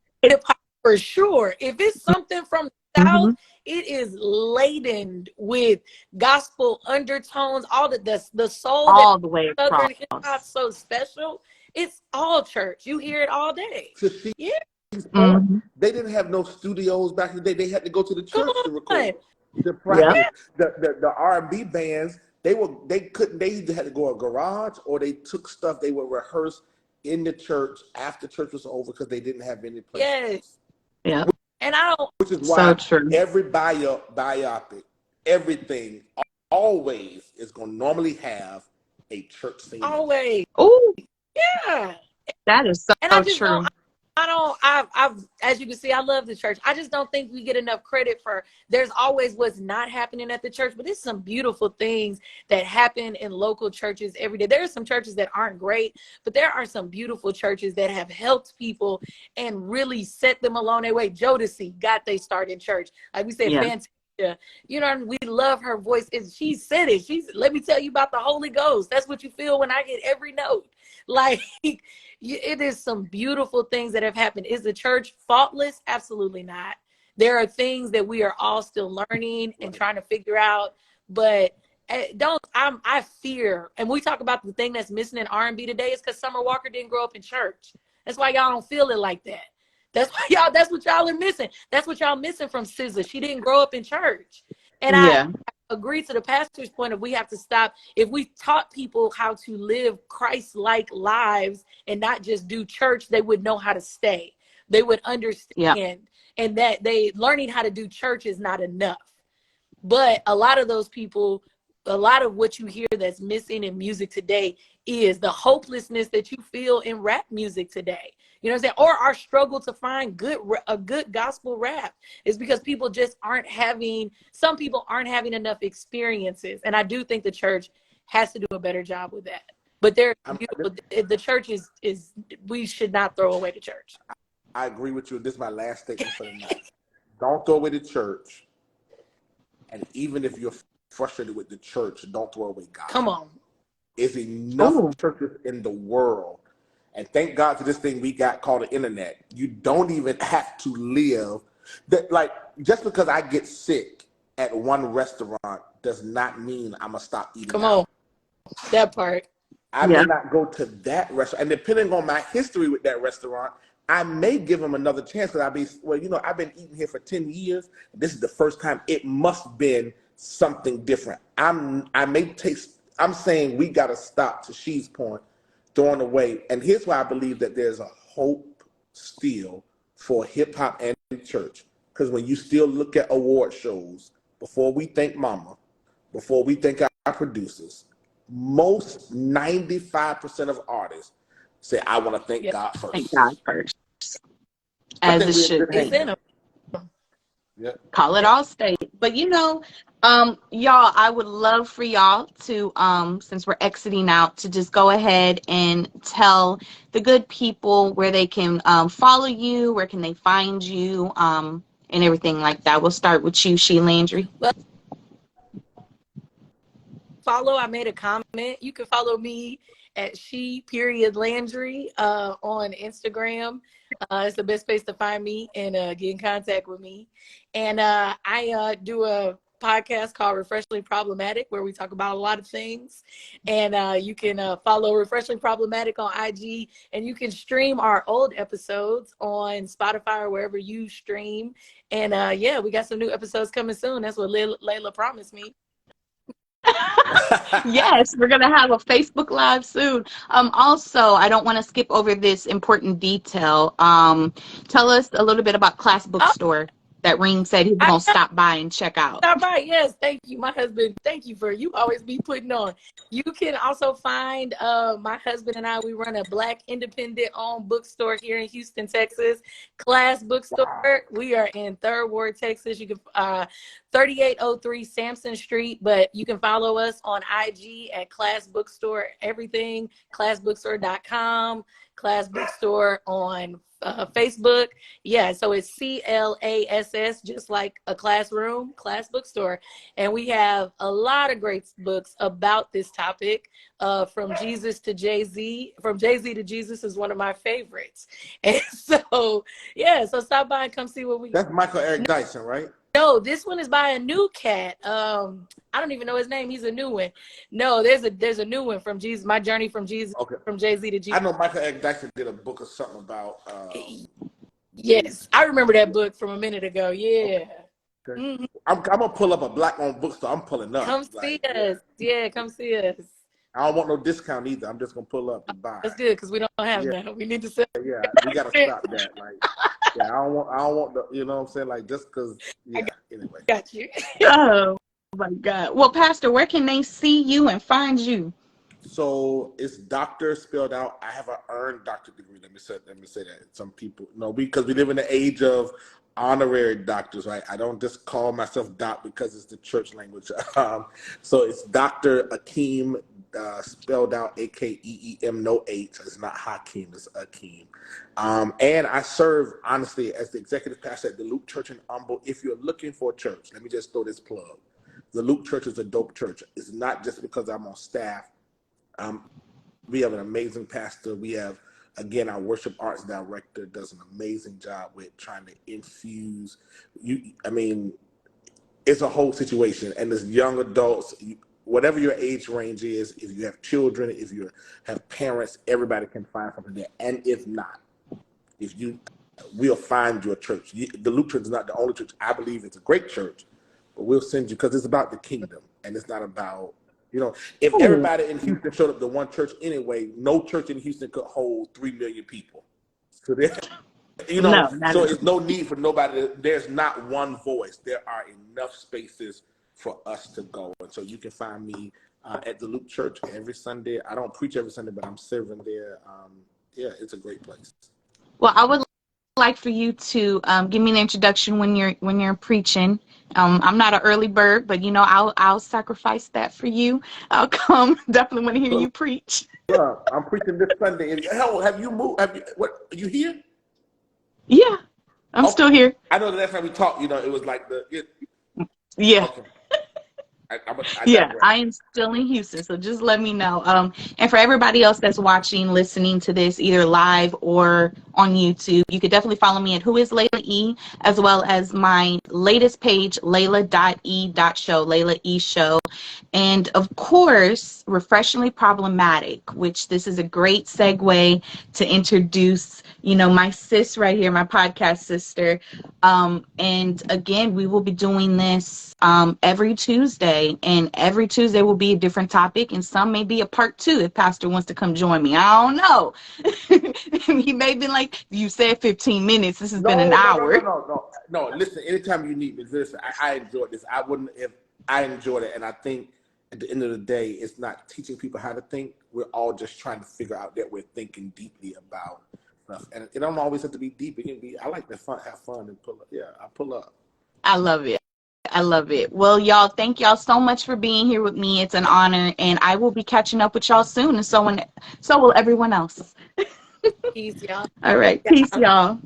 hop for sure. If it's something from the South, it is laden with gospel undertones, all the soul, all the way across. Southern hip hop so special. It's all church. You hear it all day. They didn't have no studios back in the day. They had to go to the church to record. The practice, the R&B bands, they either had to go to a garage or they took stuff they would rehearse in the church after church was over because they didn't have any place. Yes. Yeah. And I don't. Which is why every biopic, everything always is going to normally have a church scene. Always. Oh. Yeah. That is so and I just true. I've as you can see, I love the church. I just don't think we get enough credit for, there's always what's not happening at the church, but there's some beautiful things that happen in local churches every day. There are some churches that aren't great, but there are some beautiful churches that have helped people and really set them along their way. Jodeci got they start in church. Like we said, Fantasia, we love her voice. She said it. Let me tell you about the Holy Ghost. That's what you feel when I get every note. Like, it is some beautiful things that have happened. Is the church faultless? Absolutely not. There are things that we are all still learning and trying to figure out, but I fear, and we talk about the thing that's missing in R&B today is because Summer Walker didn't grow up in church. That's why y'all don't feel it like that. That's what y'all are missing. That's what y'all missing from SZA. She didn't grow up in church. And I agree to the pastor's point of we have to stop. If we taught people how to live Christ-like lives and not just do church, they would know how to stay. They would understand. And that learning how to do church is not enough. But a lot of those people, a lot of what you hear that's missing in music today is the hopelessness that you feel in rap music today. You know what I'm saying? Or our struggle to find a good gospel rap is because people just some people aren't having enough experiences. And I do think the church has to do a better job with that. But the church is we should not throw away the church. I agree with you. This is my last statement for the night. Don't throw away the church. And even if you're frustrated with the church, don't throw away God. Come on. There's enough churches in the world. And thank God for this thing we got called the internet. You don't even have to live. Just because I get sick at one restaurant does not mean I'm going to stop eating. Come on. That part. I may not go to that restaurant. And depending on my history with that restaurant, I may give them another chance because I've been eating here for 10 years. This is the first time. It must have been something different. I'm saying we got to stop, to She's point, throwing away. And here's why I believe that there's a hope still for hip hop and church. Because when you still look at award shows, before we thank Mama, before we thank our producers, most 95% of artists say, I want to thank God first. Thank God first. As it should be. Yep. Call it all state. But Y'all, I would love for y'all to, since we're exiting out, to just go ahead and tell the good people where they can follow you, where can they find you, and everything like that. We'll start with you, Landry. Well, I made a comment. You can follow me at Landry on Instagram. It's the best place to find me and get in contact with me. And I do a podcast called Refreshingly Problematic, where we talk about a lot of things. And you can follow Refreshingly Problematic on IG, and you can stream our old episodes on Spotify or wherever you stream. And yeah, we got some new episodes coming soon. That's what Layla promised me. Yes, we're gonna have a Facebook Live soon. Also, I don't want to skip over this important detail. Tell us a little bit about Class Oh, Bookstore that Reem said he was I gonna stop by and check out. All right. Yes. Thank you. My husband. Thank you for you always be putting on. You can also find my husband and I, we run a Black independent owned bookstore here in Houston, Texas. Class Bookstore. Wow. We are in Third Ward, Texas. You can 3803 Sampson Street, but you can follow us on IG at Class Bookstore. Everything classbookstore.com. Class Bookstore on Facebook. Yeah, so it's CLASS, just like a classroom, Class Bookstore. And we have a lot of great books about this topic, from Jesus to Jay-Z. From Jay-Z to Jesus is one of my favorites. And so, yeah, so stop by and come see what we. That's Michael Eric Dyson, right? No, this one is by a new cat. I don't even know his name. He's a new one. No, there's a new one from Jesus. My journey from Jesus, Okay. from Jay-Z to Jesus. I know Michael Eric Dyson did a book or something about. Yes, I remember that book from a minute ago. Yeah. Okay. Mm-hmm. I'm gonna pull up a Black-owned bookstore. I'm pulling up. Come see us. Yeah, come see us. I don't want no discount either. I'm just gonna pull up and buy. That's good because we don't have Yeah. that. We need to sell. Yeah, we gotta stop that. Like, yeah, I don't want the, you know what I'm saying? Like, just because, yeah. Anyway. Got you. Oh my God. Well, Pastor, where can they see you and find you? So it's doctor spelled out. I have an earned doctorate degree. Let me say that. Some people because we live in the age of honorary doctors, right? I don't just call myself doc because it's the church language. So it's Dr. Akeem, spelled out Akeem, no H. It's not Hakeem, it's Akeem. And I serve, honestly, as the executive pastor at the Luke Church in Humble. If you're looking for a church, let me just throw this plug. The Luke Church is a dope church. It's not just because I'm on staff. We have an amazing pastor. We have, again, our worship arts director does an amazing job with trying to infuse you. I mean, it's a whole situation. And as young adults, whatever your age range is, if you have children, if you have parents, everybody can find something there. And if not, we'll find you a church. The Luke Church is not the only church. I believe it's a great church, but we'll send you because it's about the kingdom and it's not about. If everybody in Houston showed up to one church anyway, no church in Houston could hold 3 million people. So No, so it's no need for nobody. There's not one voice. There are enough spaces for us to go. And so you can find me at the Luke Church every Sunday. I don't preach every Sunday, but I'm serving there. Yeah, it's a great place. Well, I would like for you to give me an introduction when you're preaching. I'm not an early bird, but I'll sacrifice that for you. I'll come. Definitely want to hear you preach. Look, I'm preaching this Sunday. Hell, have you moved? Are you here? Yeah, I'm still here. I know the last time we talked, it was like Yeah. Okay. I am still in Houston, so just let me know. And for everybody else that's watching, listening to this, either live or on YouTube, you could definitely follow me at Who is Layla E, as well as my latest page, Layla.e.show, Layla E Show. And of course, Refreshingly Problematic, which this is a great segue to introduce, my sis right here, my podcast sister. And again, we will be doing this every Tuesday, and every Tuesday will be a different topic, and some may be a part 2 if Pastor wants to come join me. I don't know. He may be like, you said 15 minutes. This has been an hour. No. Listen, anytime you need me, listen, I enjoyed this. I wouldn't if I enjoyed it, and I think at the end of the day, it's not teaching people how to think. We're all just trying to figure out that we're thinking deeply about stuff, and it don't always have to be deep. It can be. I like to have fun and pull up. Yeah, I pull up. I love it. I love it. Well, y'all, thank y'all so much for being here with me. It's an honor, and I will be catching up with y'all soon, and so will everyone else. Peace, y'all. All right. Peace, y'all.